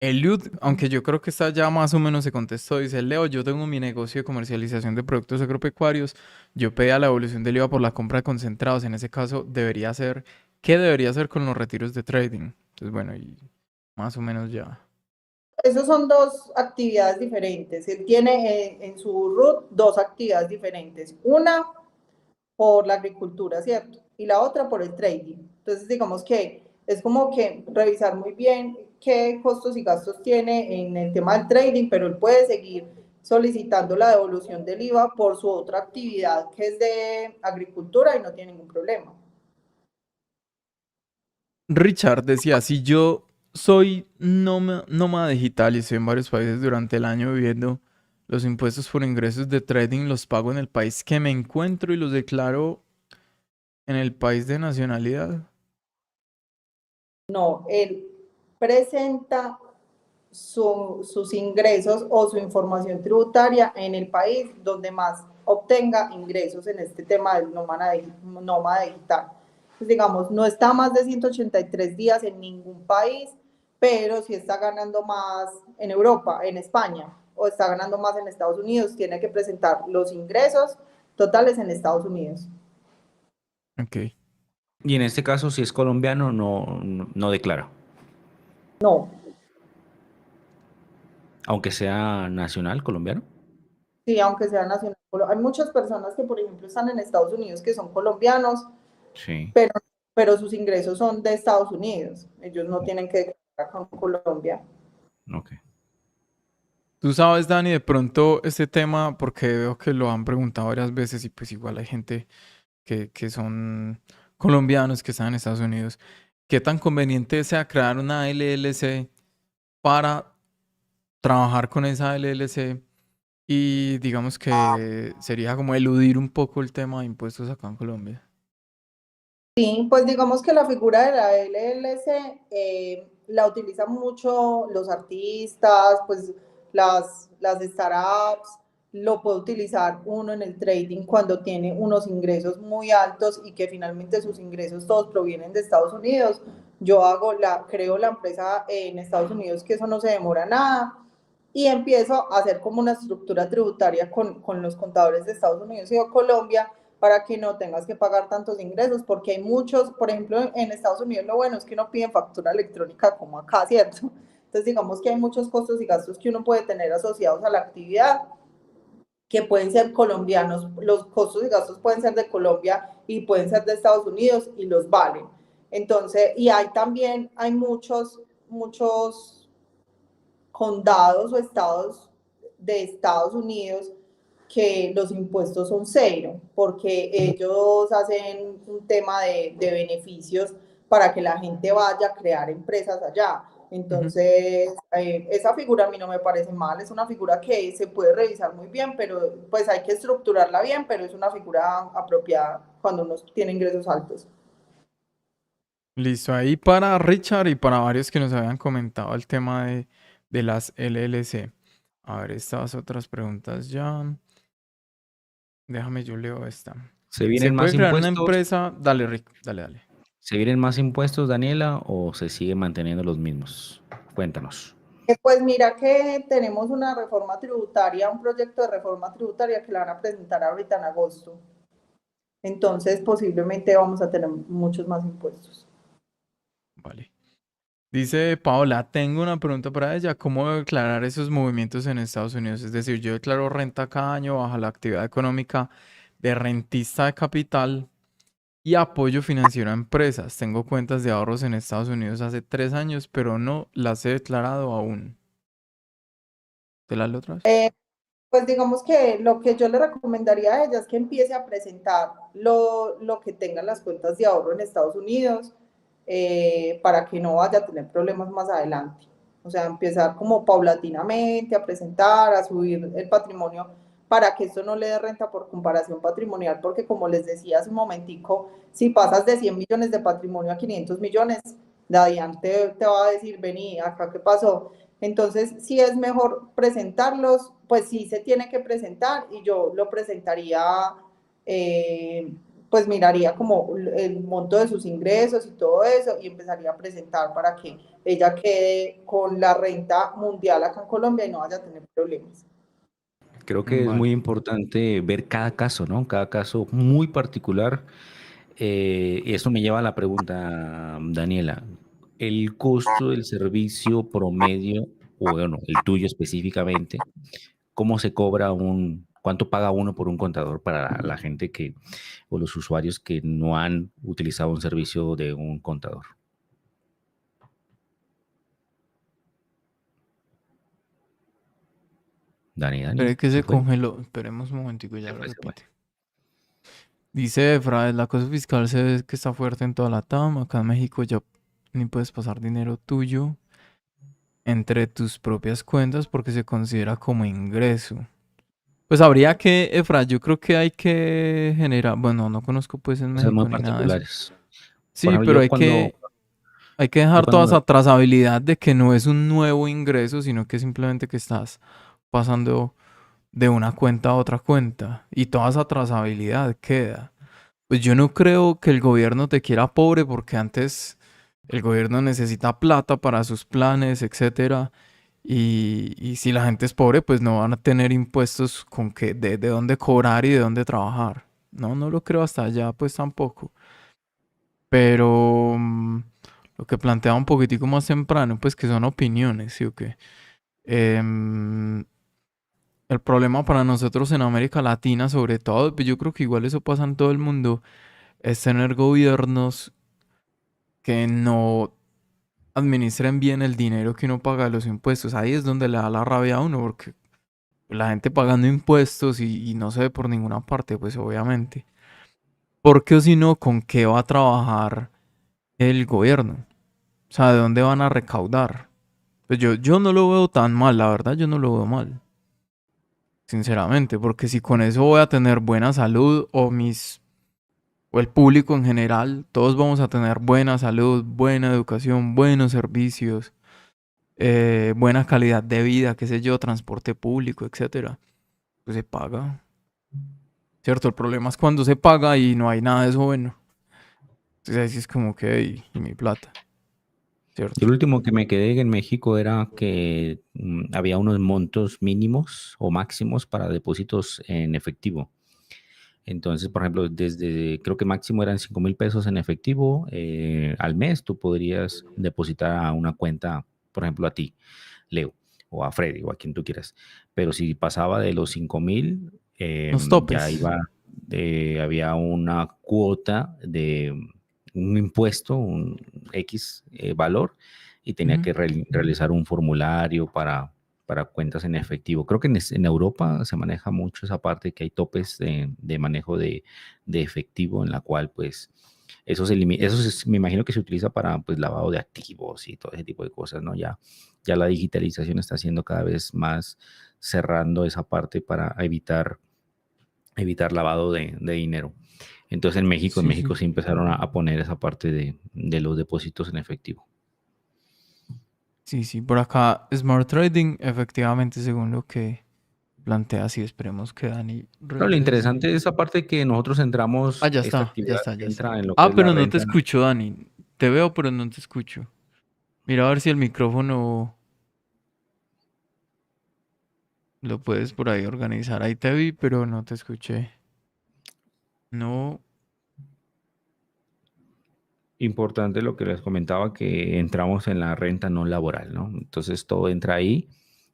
Eliud, aunque yo creo que esta ya más o menos se contestó, dice, Leo, yo tengo mi negocio de comercialización de productos agropecuarios, yo pedí a la evolución del IVA por la compra de concentrados, en ese caso debería ser, ¿qué debería hacer con los retiros de trading? Entonces, bueno, y más o menos ya. Esos son dos actividades diferentes. Él tiene en su RUT dos actividades diferentes. Una por la agricultura, ¿cierto? Y la otra por el trading. Entonces, digamos que es como que revisar muy bien qué costos y gastos tiene en el tema del trading, pero él puede seguir solicitando la devolución del IVA por su otra actividad que es de agricultura y no tiene ningún problema. Richard decía, si yo soy nómada digital y estoy en varios países durante el año viviendo, los impuestos por ingresos de trading los pago en el país que me encuentro y los declaro en el país de nacionalidad. No, él presenta sus ingresos o su información tributaria en el país donde más obtenga ingresos en este tema del nómada digital. Pues digamos, no está más de 183 días en ningún país, pero si está ganando más en Europa, en España, o está ganando más en Estados Unidos, tiene que presentar los ingresos totales en Estados Unidos. Ok. Y en este caso, si es colombiano, no declara, No, aunque sea nacional colombiano. sí, aunque sea nacional. Hay muchas personas que, por ejemplo, están en Estados Unidos que son colombianos, Sí. pero, pero sus ingresos son de Estados Unidos. Ellos no tienen que declarar con Colombia. Ok. Tú sabes, Dani, de pronto este tema, porque veo que lo han preguntado varias veces y pues igual hay gente que son colombianos que están en Estados Unidos. ¿Qué tan conveniente sea crear una LLC para trabajar con esa LLC? Y digamos que sería como eludir un poco el tema de impuestos acá en Colombia. Sí, pues digamos que la figura de la LLC la utilizan mucho los artistas, pues las startups, lo puede utilizar uno en el trading cuando tiene unos ingresos muy altos y que finalmente sus ingresos todos provienen de Estados Unidos. Creo la empresa en Estados Unidos que eso no se demora nada y empiezo a hacer como una estructura tributaria con los contadores de Estados Unidos y de Colombia para que no tengas que pagar tantos ingresos, porque hay muchos, por ejemplo, en Estados Unidos lo bueno es que no piden factura electrónica como acá, ¿cierto? Entonces digamos que hay muchos costos y gastos que uno puede tener asociados a la actividad que pueden ser colombianos, los costos y gastos pueden ser de Colombia y pueden ser de Estados Unidos y los valen. Entonces, y hay también, hay muchos condados o estados de Estados Unidos que los impuestos son cero, porque ellos hacen un tema de beneficios para que la gente vaya a crear empresas allá. Entonces, esa figura a mí no me parece mal, es una figura que se puede revisar muy bien, pero pues hay que estructurarla bien, pero es una figura apropiada cuando uno tiene ingresos altos. Listo, ahí para Richard y para varios que nos habían comentado el tema de las LLC. A ver, estas otras preguntas ya. Déjame, yo leo esta. ¿Se ¿Se vienen puede más crear una impuestos? empresa? Dale, Rick, dale. ¿Se vienen más impuestos, Daniela, o se siguen manteniendo los mismos? Cuéntanos. Pues mira que tenemos una reforma tributaria, un proyecto de reforma tributaria que la van a presentar ahorita en agosto. Entonces posiblemente vamos a tener muchos más impuestos. Vale. Dice Paola, tengo una pregunta para ella. ¿Cómo declarar esos movimientos en Estados Unidos? Es decir, yo declaro renta cada año bajo la actividad económica de rentista de capital y apoyo financiero a empresas. Tengo cuentas de ahorros en Estados Unidos hace 3 años, pero no las he declarado aún. ¿Te las leo otra vez? Pues digamos que lo que yo le recomendaría a ella es que empiece a presentar lo que tengan las cuentas de ahorro en Estados Unidos para que no vaya a tener problemas más adelante. O sea, empezar como paulatinamente a presentar, a subir el patrimonio para que esto no le dé renta por comparación patrimonial, porque como les decía hace un momentico, si pasas de 100 millones de patrimonio a 500 millones, Dadian te va a decir, vení, acá qué pasó. Entonces, sí es mejor presentarlos, pues sí se tiene que presentar y yo lo presentaría, pues miraría como el monto de sus ingresos y todo eso y empezaría a presentar para que ella quede con la renta mundial acá en Colombia y no vaya a tener problemas. Creo que es muy Vale. importante ver cada caso, ¿no? Cada caso muy particular. Y eso me lleva a la pregunta, Daniela. ¿El costo del servicio promedio, o bueno, el tuyo específicamente, cómo se cobra cuánto paga uno por un contador para la gente o los usuarios que no han utilizado un servicio de un contador? Dani, Espere que ¿se se fue? congeló. Esperemos un momentico, ya lo Se fue. repite. Dice Efraín, la cosa fiscal se ve que está fuerte en toda la TAM. Acá en México ya ni puedes pasar dinero tuyo entre tus propias cuentas porque se considera como ingreso. Pues habría que, Efra, yo creo que hay que generar, bueno, no conozco pues en Cosas muy México ni nada de eso. particulares. Por Sí, ejemplo, pero hay que yo dejar toda cuando esa trazabilidad de que no es un nuevo ingreso, sino que simplemente que estás pasando de una cuenta a otra cuenta y toda esa trazabilidad queda. Pues yo no creo que el gobierno te quiera pobre porque antes el gobierno necesita plata para sus planes, etcétera. Y si la gente es pobre, pues no van a tener impuestos con que de dónde cobrar y de dónde trabajar. No, no lo creo hasta allá, pues tampoco. Pero lo que planteaba un poquitico más temprano, pues que son opiniones, ¿sí o qué? Em, el problema para nosotros en América Latina, sobre todo, pues yo creo que igual eso pasa en todo el mundo, es tener gobiernos que no administren bien el dinero que uno paga de los impuestos. Ahí es donde le da la rabia a uno, porque la gente pagando impuestos y no se ve por ninguna parte, pues obviamente. Porque o si no, ¿con qué va a trabajar el gobierno? O sea, ¿de dónde van a recaudar? Pues yo no lo veo tan mal, la verdad, yo no lo veo mal. Sinceramente, porque si con eso voy a tener buena salud o el público en general, todos vamos a tener buena salud, buena educación, buenos servicios, buena calidad de vida, qué sé yo, transporte público, etcétera, pues se paga. ¿Cierto? El problema es cuando se paga y no hay nada de eso bueno. Entonces ahí sí es como que, y mi plata, Yo ¿cierto? lo último que me quedé en México era que había unos montos mínimos o máximos para depósitos en efectivo. Entonces, por ejemplo, desde, creo que máximo eran 5,000 pesos en efectivo al mes, tú podrías depositar a una cuenta, por ejemplo, a ti, Leo, o a Freddy, o a quien tú quieras. Pero si pasaba de los 5,000, Los ya topes. iba, había una cuota de un impuesto, un X valor, y tenía Ujú. que realizar un formulario para cuentas en efectivo. Creo que en Europa se maneja mucho esa parte que hay topes de manejo de efectivo en la cual pues me imagino que se utiliza para pues lavado de activos y todo ese tipo de cosas, ¿no? Ya la digitalización está haciendo cada vez más cerrando esa parte para evitar lavado de dinero. Entonces en Sí, México sí. sí empezaron a poner esa parte de los depósitos en efectivo. Sí, sí. Por acá, Smart Trading, efectivamente, según lo que plantea, sí, esperemos que Dani No, lo regrese. interesante es esa parte que nosotros Ah, entramos, ya esta está, ya actividad está, ya está. entra en lo que Ah, es la pero no te renta. escucho, Dani. Te veo, pero no te escucho. Mira a ver si el micrófono lo puedes por ahí organizar. Ahí te vi, pero no te escuché. No. Importante lo que les comentaba, que entramos en la renta no laboral, ¿no? Entonces todo entra ahí,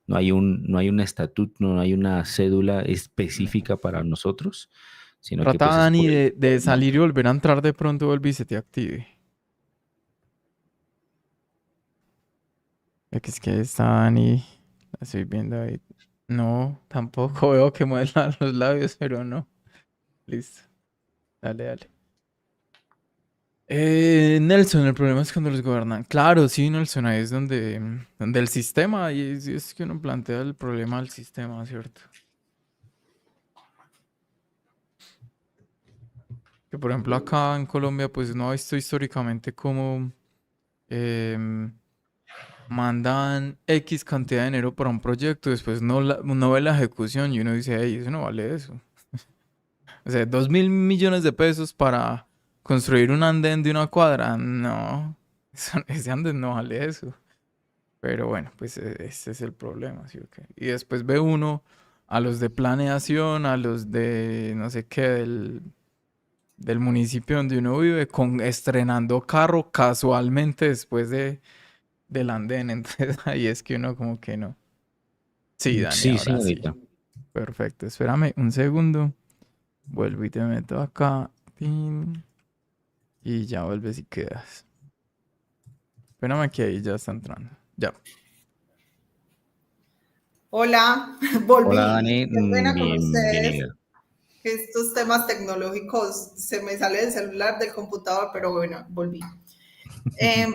no hay un estatuto, no hay una cédula específica para nosotros, sino que Trata, pues es Dani, por el de entorno. salir y volver a entrar de pronto, vuelve y se te active. Es que está Dani. La estoy viendo ahí. No, tampoco veo que mueva los labios, pero no. Listo. Dale, dale. Nelson, el problema es cuando los gobiernan. Claro, sí, Nelson, ahí es donde el sistema, y es que uno plantea el problema del sistema, ¿cierto? Que por ejemplo acá en Colombia, pues no ha visto históricamente cómo em, mandan X cantidad de dinero para un proyecto, después no ve la ejecución y uno dice, hey, eso no vale eso. O sea, 2.000 millones de pesos para construir un andén de una cuadra, no, ese andén no vale eso. Pero bueno, pues ese es el problema, ¿sí o qué? Y después ve uno a los de planeación, a los de no sé qué, del municipio donde uno vive, estrenando carro casualmente después del andén. Entonces ahí es que uno como que no. Sí, Dani, Sí, ahora sí. señorita. Perfecto. Espérame un segundo. Vuelvo y te meto acá. Tin, y ya vuelves y quedas. Espérame que ahí ya está entrando. Ya. Hola, Hola, volví. Dani, Qué pena con ustedes. bienvenida. Que estos temas tecnológicos se me sale del celular, del computador, pero bueno, volví. Eh,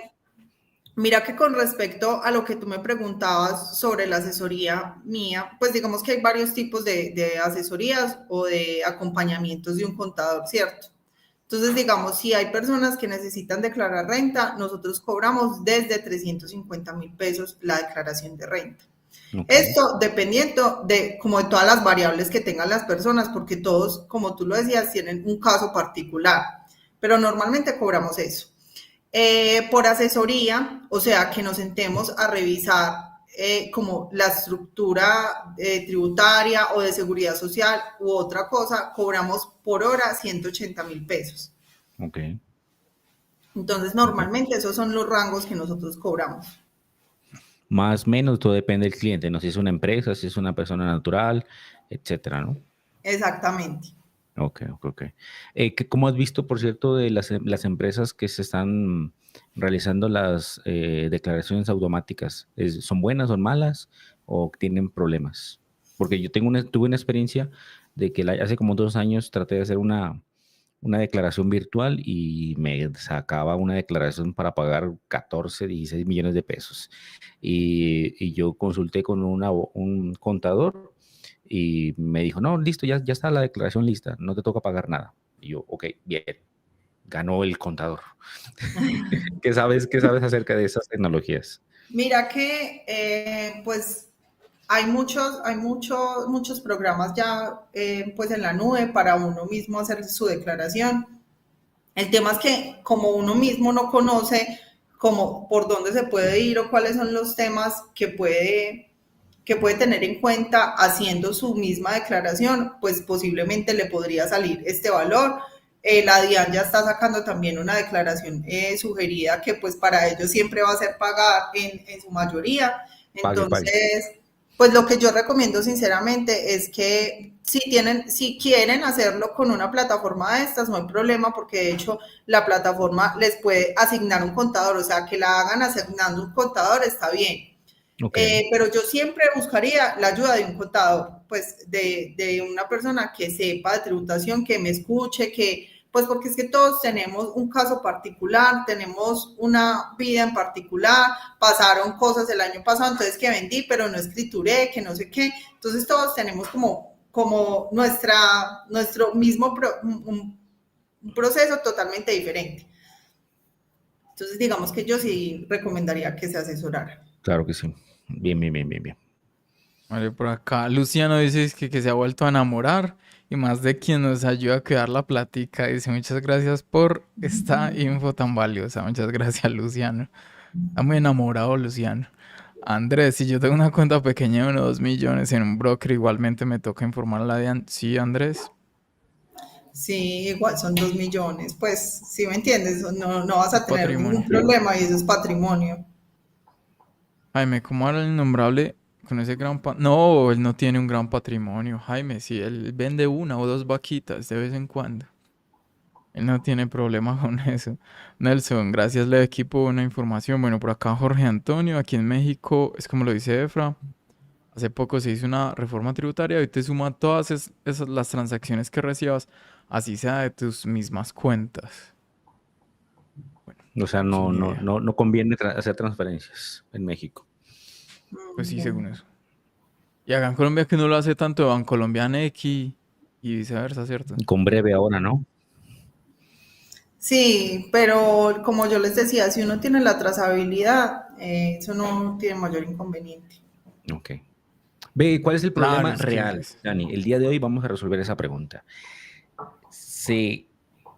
Mira que con respecto a lo que tú me preguntabas sobre la asesoría mía, pues digamos que hay varios tipos de asesorías o de acompañamientos de un contador, ¿cierto? Entonces, digamos, si hay personas que necesitan declarar renta, nosotros cobramos desde 350.000 pesos la declaración de renta. Ok, Esto dependiendo de como de todas las variables que tengan las personas, porque todos, como tú lo decías, tienen un caso particular, pero normalmente cobramos eso. Por asesoría, o sea, que nos sentemos a revisar como la estructura tributaria o de seguridad social u otra cosa, cobramos por hora 180.000 pesos. ok, Entonces, ok. normalmente esos son los rangos que nosotros cobramos. Más o menos todo depende del cliente, ¿no? Si es una empresa, si es una persona natural, etcétera, ¿no? Exactamente. Ok, ok, ok. ¿Cómo has visto, por cierto, de las empresas que se están realizando las declaraciones automáticas? ¿Son buenas, son malas o tienen problemas? Porque yo tuve una experiencia de que hace como 2 años traté de hacer una declaración virtual y me sacaba una declaración para pagar 14, 16 millones de pesos. Y yo consulté con un contador y me dijo, no, listo, ya está la declaración lista, no te toca pagar nada. Y yo, ok, bien, ganó el contador. ¿Qué sabes acerca de esas tecnologías? Mira que pues muchos programas ya pues en la nube para uno mismo hacer su declaración. El tema es que como uno mismo no conoce como por dónde se puede ir o cuáles son los temas que puede que puede tener en cuenta haciendo su misma declaración, pues posiblemente le podría salir este valor. La DIAN ya está sacando también una declaración sugerida que pues para ellos siempre va a ser pagar en su mayoría. Pague. Entonces, pues lo que yo recomiendo sinceramente es que si quieren hacerlo con una plataforma de estas, no hay problema, porque de hecho la plataforma les puede asignar un contador, o sea, que la hagan asignando un contador está bien. Okay. Pero yo siempre buscaría la ayuda de un contador, pues de una persona que sepa de tributación, que me escuche, que pues porque es que todos tenemos un caso particular, tenemos una vida en particular, pasaron cosas el año pasado, entonces que vendí, pero no escrituré, que no sé qué, entonces todos tenemos como nuestro mismo un proceso totalmente diferente. Entonces digamos que yo sí recomendaría que se asesorara. Claro que sí. Bien. Vale, por acá Luciano dice es que se ha vuelto a enamorar y más de quien nos ayuda a cuidar la platica. Dice muchas gracias por esta info tan valiosa. Muchas gracias, Luciano. Está muy enamorado, Luciano. Andrés, si yo tengo una cuenta pequeña de unos 2 millones en un broker, igualmente me toca informar a la DIAN. Sí, Andrés. Sí, igual son 2 millones, pues, si me entiendes, no vas a tener ningún Patrimonio. problema y eso es patrimonio. Jaime, ¿cómo era el innombrable con ese No, él no tiene un gran patrimonio. Jaime, sí, él vende una o dos vaquitas de vez en cuando. Él no tiene problema con eso. Nelson, gracias, le equipo una información. Bueno, por acá Jorge Antonio, aquí en México, es como lo dice Efra. Hace poco se hizo una reforma tributaria y te suma todas esas las transacciones que recibas, así sea de tus mismas cuentas. Bueno, O sea, sin idea. no conviene hacer transferencias en México. Pues sí, según eso. Y acá en Colombia que no lo hace tanto de Bancolombia Nequi y viceversa, ¿cierto? Con breve ahora, ¿no? Sí, pero como yo les decía, si uno tiene la trazabilidad, eso no tiene mayor inconveniente. Ok. Ve, ¿cuál es el Claro, problema es que real, Dani? El día de hoy vamos a resolver esa pregunta. ¿Se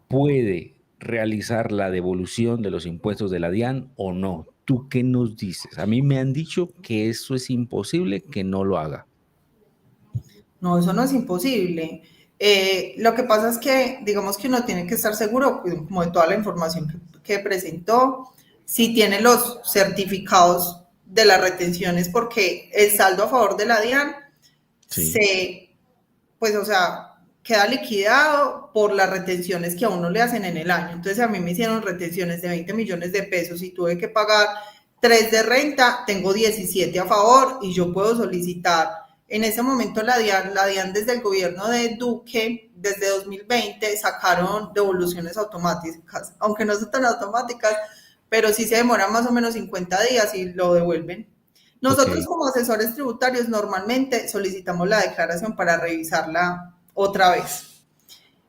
puede realizar la devolución de los impuestos de la DIAN o no? ¿Tú qué nos dices? A mí me han dicho que eso es imposible, que no lo haga. No, eso no es imposible. Lo que pasa es que, digamos que uno tiene que estar seguro como de toda la información que presentó, si tiene los certificados de las retenciones, porque el saldo a favor de la DIAN Sí. pues, o sea, queda liquidado por las retenciones que a uno le hacen en el año. Entonces, a mí me hicieron retenciones de 20 millones de pesos y tuve que pagar 3 de renta, tengo 17 a favor y yo puedo solicitar. En ese momento la DIAN desde el gobierno de Duque, desde 2020, sacaron devoluciones automáticas, aunque no son tan automáticas, pero sí se demoran más o menos 50 días y lo devuelven. Nosotros Ok, como asesores tributarios normalmente solicitamos la declaración para revisarla otra vez.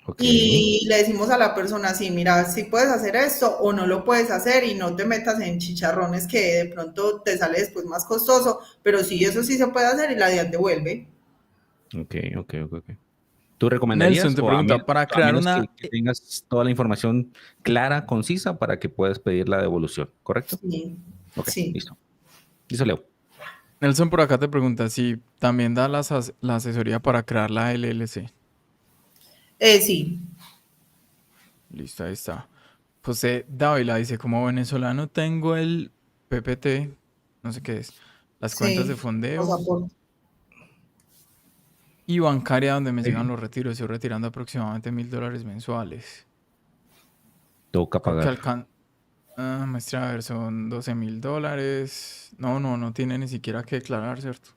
ok. Y le decimos a la persona, sí, mira, si puedes hacer esto o no lo puedes hacer y no te metas en chicharrones que de pronto te sale después más costoso, pero sí, eso sí se puede hacer y la DIAN devuelve. Ok. ¿Tú Nelson recomendarías te pregunta, para a crear menos una... que tengas toda la información clara, concisa, para que puedas pedir la devolución, ¿correcto? Sí, Ok, sí. listo. Listo, Leo. Nelson por acá te pregunta si también da la asesoría para crear la LLC. Sí, Listo, ahí está. José Dávila dice, como venezolano tengo el PPT, no sé qué es, las cuentas de sí, fondeo pasaporte. y bancaria donde me llegan Sí. los retiros. Estoy retirando aproximadamente $1,000 mensuales. Toca Creo que pagar. muestra, a ver, son $12,000. No tiene ni siquiera que declarar, ¿cierto?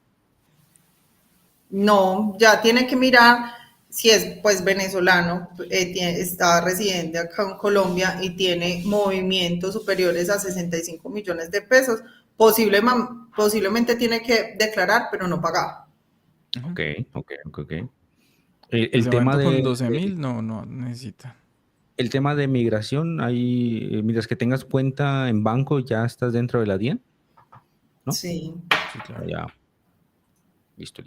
No, ya tiene que mirar si es pues venezolano, está residente acá en Colombia y tiene movimientos superiores a 65 millones de pesos. Posiblemente tiene que declarar, pero no pagar. Ujú. Ok. Pues El de tema momento con de, 12,000 no necesita. el tema de migración, ahí, mientras que tengas cuenta en banco, ya estás dentro de la DIAN, ¿no? Sí. Sí, claro. Ya, listo.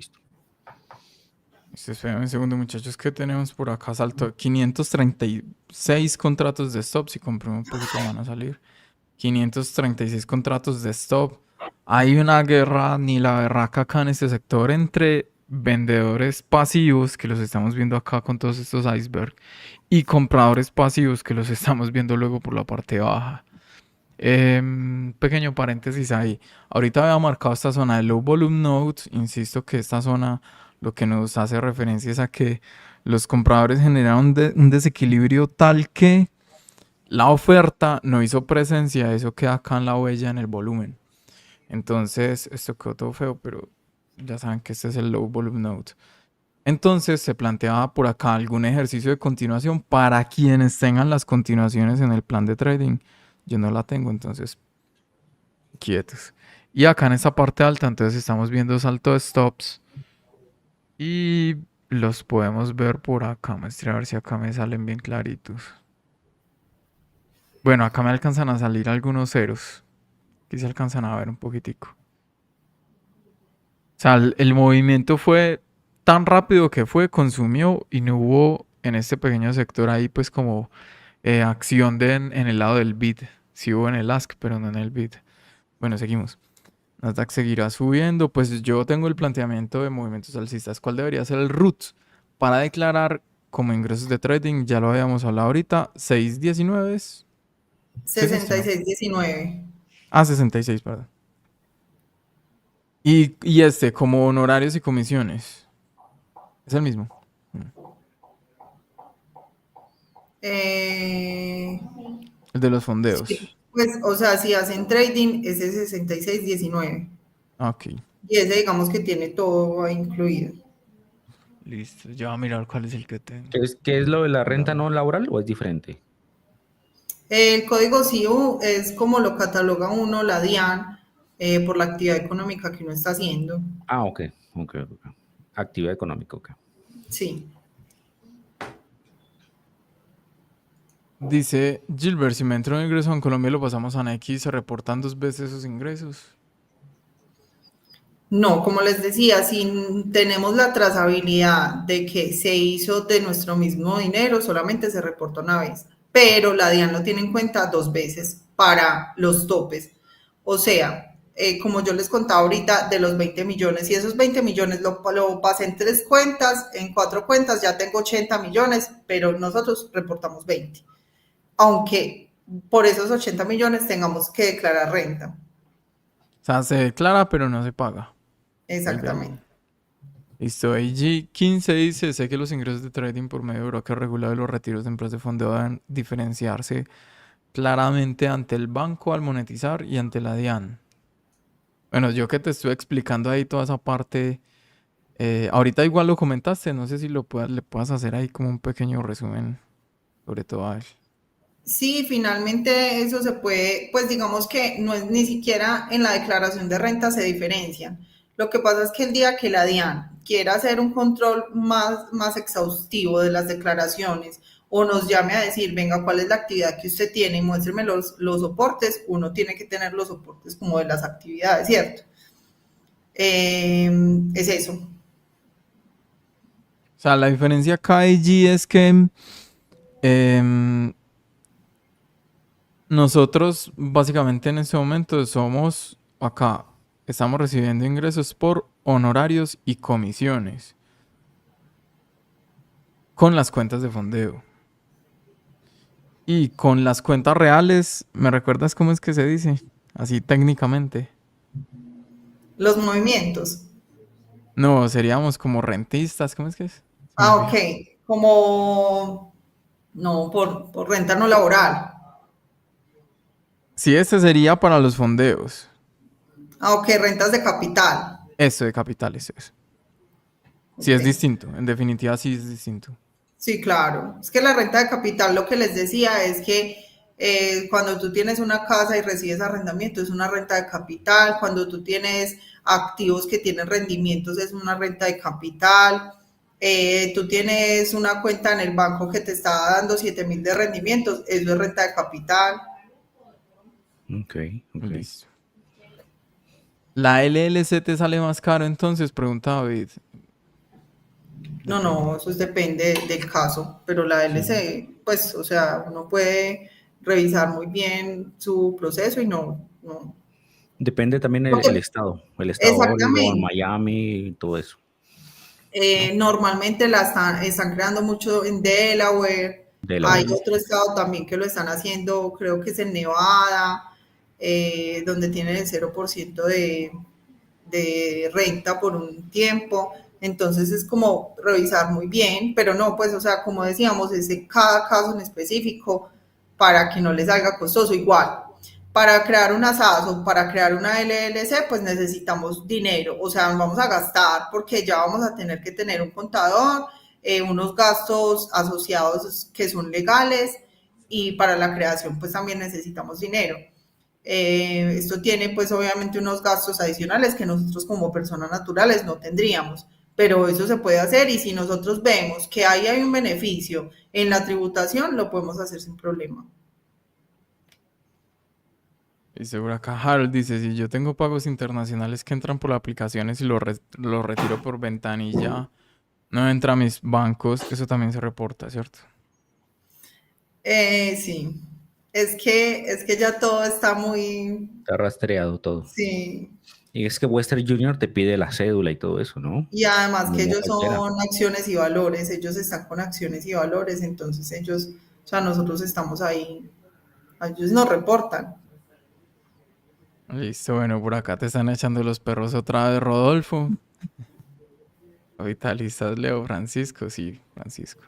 Espera un segundo, muchachos, que tenemos por acá. Salto 536 contratos de stop. Si compré un poquito van a salir. 536 contratos de stop. Hay una guerra ni la berraca acá en este sector entre vendedores pasivos, que los estamos viendo acá con todos estos icebergs, y compradores pasivos, que los estamos viendo luego por la parte baja. Pequeño paréntesis ahí. Ahorita había marcado esta zona de low volume nodes. Insisto que esta zona lo que nos hace referencia es a que los compradores generaron un desequilibrio tal que la oferta no hizo presencia. Eso queda acá en la huella en el volumen. Entonces, esto quedó todo feo, pero ya saben que este es el low volume node. Entonces se planteaba por acá algún ejercicio de continuación para quienes tengan las continuaciones en el plan de trading. Yo no la tengo, entonces quietos. Y acá en esta parte alta, entonces estamos viendo salto de stops. Y los podemos ver por acá. Muestre a ver si acá me salen bien claritos. Bueno, acá me alcanzan a salir algunos ceros. Aquí se alcanzan a ver un poquitico. O sea, el movimiento fue tan rápido que fue, consumió y no hubo en este pequeño sector ahí pues como acción en el lado del bid. Sí hubo en el ask, pero no en el bid. Bueno, seguimos. Nasdaq seguirá subiendo. Pues yo tengo el planteamiento de movimientos alcistas. ¿Cuál debería ser el root para declarar como ingresos de trading? Ya lo habíamos hablado ahorita. 6.19 es. ¿Qué es esto, no? 66.19. Ah, 66, perdón. Y este, como honorarios y comisiones. Es el mismo. Eh, El de los fondeos. sí, pues, o sea, si hacen trading, ese 66.19. Ah, ok. Y ese, digamos que tiene todo ahí incluido. Listo. Ya voy a mirar cuál es el que tengo. ¿Qué es lo de la renta no laboral o es diferente? El código CIU es como lo cataloga uno la DIAN por la actividad económica que uno está haciendo. Ah, ok. Actividad económica, ok. Sí. Dice Gilbert, si me entró un ingreso en Colombia lo pasamos a Nike y se reportan 2 veces esos ingresos. No, como les decía, si tenemos la trazabilidad de que se hizo de nuestro mismo dinero, solamente se reporta una vez, pero la DIAN lo tiene en cuenta 2 veces para los topes. O sea, como yo les contaba ahorita, de los 20 millones, y esos 20 millones lo pasé en 3 cuentas, en 4 cuentas ya tengo 80 millones, pero nosotros reportamos 20, aunque por esos 80 millones tengamos que declarar renta. O sea, se declara pero no se paga. Vuelve al... Exactamente. Listo, AG15 dice, sé que los ingresos de trading por medio de broker regulado y los retiros de empresas de fondo deben diferenciarse claramente ante el banco al monetizar y ante la DIAN. Bueno, yo que te estoy explicando ahí toda esa parte, ahorita igual lo comentaste, no sé si le puedas hacer ahí como un pequeño resumen sobre todo a él. Sí, finalmente eso se puede, pues digamos que no es ni siquiera en la declaración de renta se diferencian. Lo que pasa es que el día que la DIAN quiera hacer un control más exhaustivo de las declaraciones o nos llame a decir, venga, ¿cuál es la actividad que usted tiene? Y muéstreme los soportes, uno tiene que tener los soportes como de las actividades, ¿cierto? Es eso. O sea, la diferencia acá AG es que em, nosotros básicamente en este momento somos acá, estamos recibiendo ingresos por honorarios y comisiones con las cuentas de fondeo. Y con las cuentas reales, ¿me recuerdas cómo es que se dice? Así técnicamente. Los movimientos. No, seríamos como rentistas, ¿cómo es que es? Se me Ah, olvidó. ok. Como, no, por renta no laboral. Sí, este sería para los fondeos. Ah, ok, rentas de capital. Eso de capitales, eso. Sí Ok. es distinto, en definitiva sí es distinto. Sí, claro. Es que la renta de capital, lo que les decía es que cuando tú tienes una casa y recibes arrendamiento, es una renta de capital. Cuando tú tienes activos que tienen rendimientos, es una renta de capital. Tú tienes una cuenta en el banco que te está dando 7.000 de rendimientos, eso es renta de capital. Ok. Listo. ¿La LLC te sale más caro entonces? Pregunta David. No, eso depende del caso, pero la LC, pues, o sea, uno puede revisar muy bien su proceso y no. Depende también Porque- el estado Oregon, Exactamente. Miami, todo eso. Normalmente están creando mucho en Delaware. Hay Delaware. otro estado también que lo están haciendo, creo que es en Nevada, donde tienen el 0% de renta por un tiempo. Entonces es como revisar muy bien, pero no, pues, o sea, como decíamos, es en cada caso en específico para que no les salga costoso. Igual, para crear una SAS o para crear una LLC, pues necesitamos dinero, o sea, vamos a gastar porque ya vamos a tener que tener un contador, unos gastos asociados que son legales y para la creación pues también necesitamos dinero. Esto tiene pues obviamente unos gastos adicionales que nosotros como personas naturales no tendríamos, pero eso se puede hacer y si nosotros vemos que ahí hay un beneficio en la tributación, lo podemos hacer sin problema. Y seguro acá Harold dice, si yo tengo pagos internacionales que entran por aplicaciones y lo retiro por ventanilla, no entra a mis bancos, eso también se reporta, ¿cierto? Sí, es que ya todo está muy, Está rastreado todo. sí, Y es que Western Junior te pide la cédula y todo eso, ¿no? y además que No ellos cualquiera. son acciones y valores, ellos están con acciones y valores, entonces ellos, o sea, nosotros estamos ahí, ellos nos reportan. Listo, bueno, por acá te están echando los perros otra vez, Rodolfo. Ahorita listas, Leo, Francisco, sí, Francisco.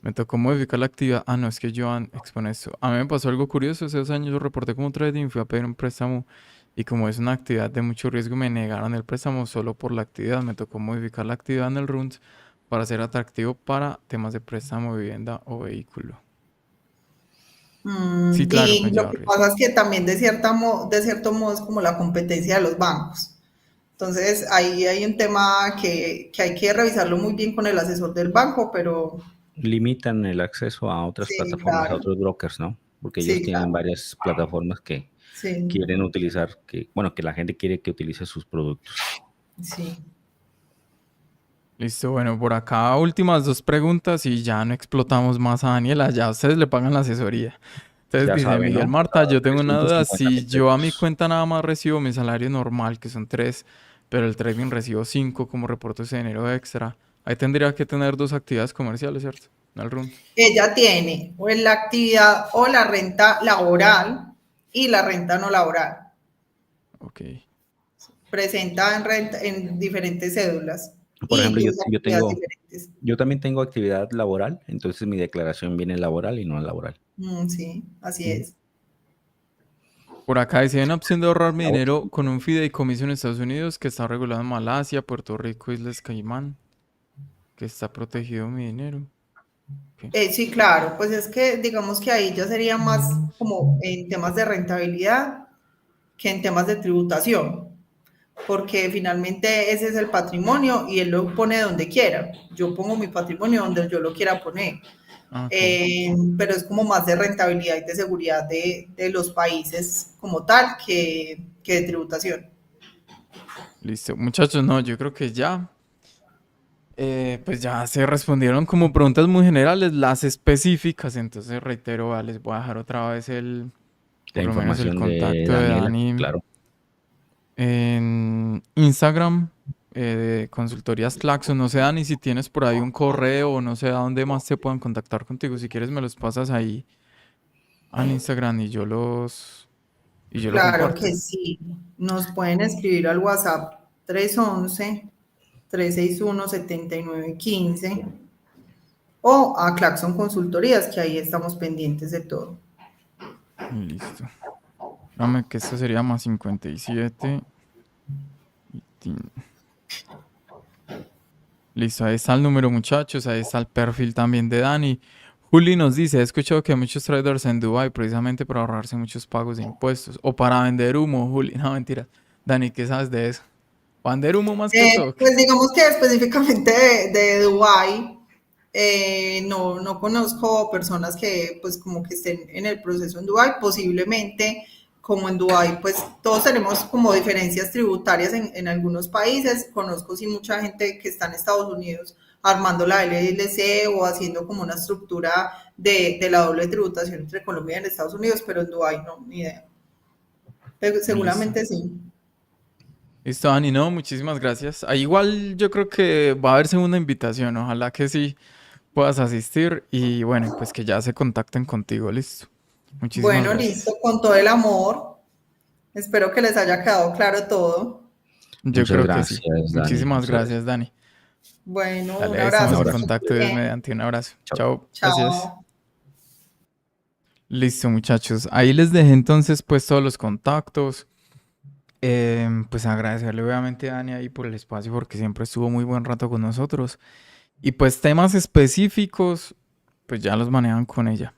Me tocó modificar la actividad. Ah, no, es que Joan expone esto. A mí me pasó algo curioso. Hace 2 años yo reporté como trading, fui a pedir un préstamo y como es una actividad de mucho riesgo, me negaron el préstamo solo por la actividad. Me tocó modificar la actividad en el RUNS para ser atractivo para temas de préstamo, vivienda o vehículo. Sí, claro, Y lo conlleva que riesgo. pasa es que también de cierto modo es como la competencia de los bancos. Entonces ahí hay un tema que hay que revisarlo muy bien con el asesor del banco, pero Limitan el acceso a otras sí, plataformas, a claro, otros brokers, ¿no? Porque ellos sí, tienen claro, varias plataformas que sí, quieren utilizar, que la gente quiere que utilice sus productos. sí. Listo, bueno, por acá últimas 2 preguntas y ya no explotamos más a Daniela. Ya ustedes le pagan la asesoría. Entonces Ya dice saben, Miguel ¿no? Marta, Cada yo tengo una duda. 350 Si mil yo a mi pesos. cuenta nada más recibo mi salario normal, que son 3, pero el trading recibo 5 como reporto ese dinero extra, ahí tendría que tener 2 actividades comerciales, ¿cierto? En el RUN. Ella tiene o la actividad o la renta laboral y la renta no laboral. Ok. Presenta en, renta, en diferentes cédulas Por y ejemplo, dos actividades diferentes. yo también tengo actividad laboral, entonces mi declaración viene laboral y no laboral. Sí, así Ujú. es. Por acá dice, hay una opción de ahorrar mi La otra. dinero con un fideicomiso en Estados Unidos que está regulado en Malasia, Puerto Rico, Islas Caimán, que está protegido mi dinero. Ok. Sí, claro, pues es que digamos que ahí ya sería más como en temas de rentabilidad que en temas de tributación, porque finalmente ese es el patrimonio y él lo pone donde quiera. Yo pongo mi patrimonio donde yo lo quiera poner, Ah, ok. pero es como más de rentabilidad y de seguridad de los países como tal que de tributación. Listo. Muchachos, no, yo creo que ya. Pues ya se respondieron como preguntas muy generales, las específicas. Entonces reitero, les voy a dejar otra vez La por lo menos el información de contacto de Daniela, Dani claro. en Instagram, de Consultorías Claxon. No sé, Dani, si tienes por ahí un correo o no sé a dónde más se puedan contactar contigo. Si quieres, me los pasas ahí al Instagram y yo lo Claro comparto. que sí. Nos pueden escribir al WhatsApp 311-361-7915 o a Claxon Consultorías, que ahí estamos pendientes de todo. Listo. Dame que esto sería más 57. y tin. Listo, ahí está el número, muchachos. Ahí está el perfil también de Dani. Juli nos dice, he escuchado que hay muchos traders en Dubai precisamente para ahorrarse muchos pagos de impuestos o para vender humo, Juli. No, mentira. Dani, ¿qué sabes de eso? Vender humo más que todo. Pues digamos que específicamente de Dubái, no conozco personas que pues como que estén en el proceso en Dubái, posiblemente como en Dubái pues todos tenemos como diferencias tributarias en algunos países, conozco sí mucha gente que está en Estados Unidos armando la LLC o haciendo como una estructura de la doble tributación entre Colombia y Estados Unidos, pero en Dubái no, ni idea. Seguramente sí. Listo, Dani, no, muchísimas gracias. Ah, igual yo creo que va a haber segunda invitación, ojalá que sí puedas asistir y bueno, pues que ya se contacten contigo, listo. Muchísimas Bueno, listo, gracias. con todo el amor. Espero que les haya quedado claro todo. Yo Muchas creo que sí. gracias, Dani. Muchísimas Muchas gracias. gracias, Dani. Bueno, un Dale, Un estamos abrazo, en que abrazo. estén muy contacto, Dios bien. mediante, un abrazo. Chao. Chao, gracias. Chao. Listo, muchachos. Ahí les dejé entonces pues todos los contactos. Pues agradecerle obviamente a Dani ahí por el espacio porque siempre estuvo muy buen rato con nosotros. Y pues temas específicos, pues ya los manejan con ella.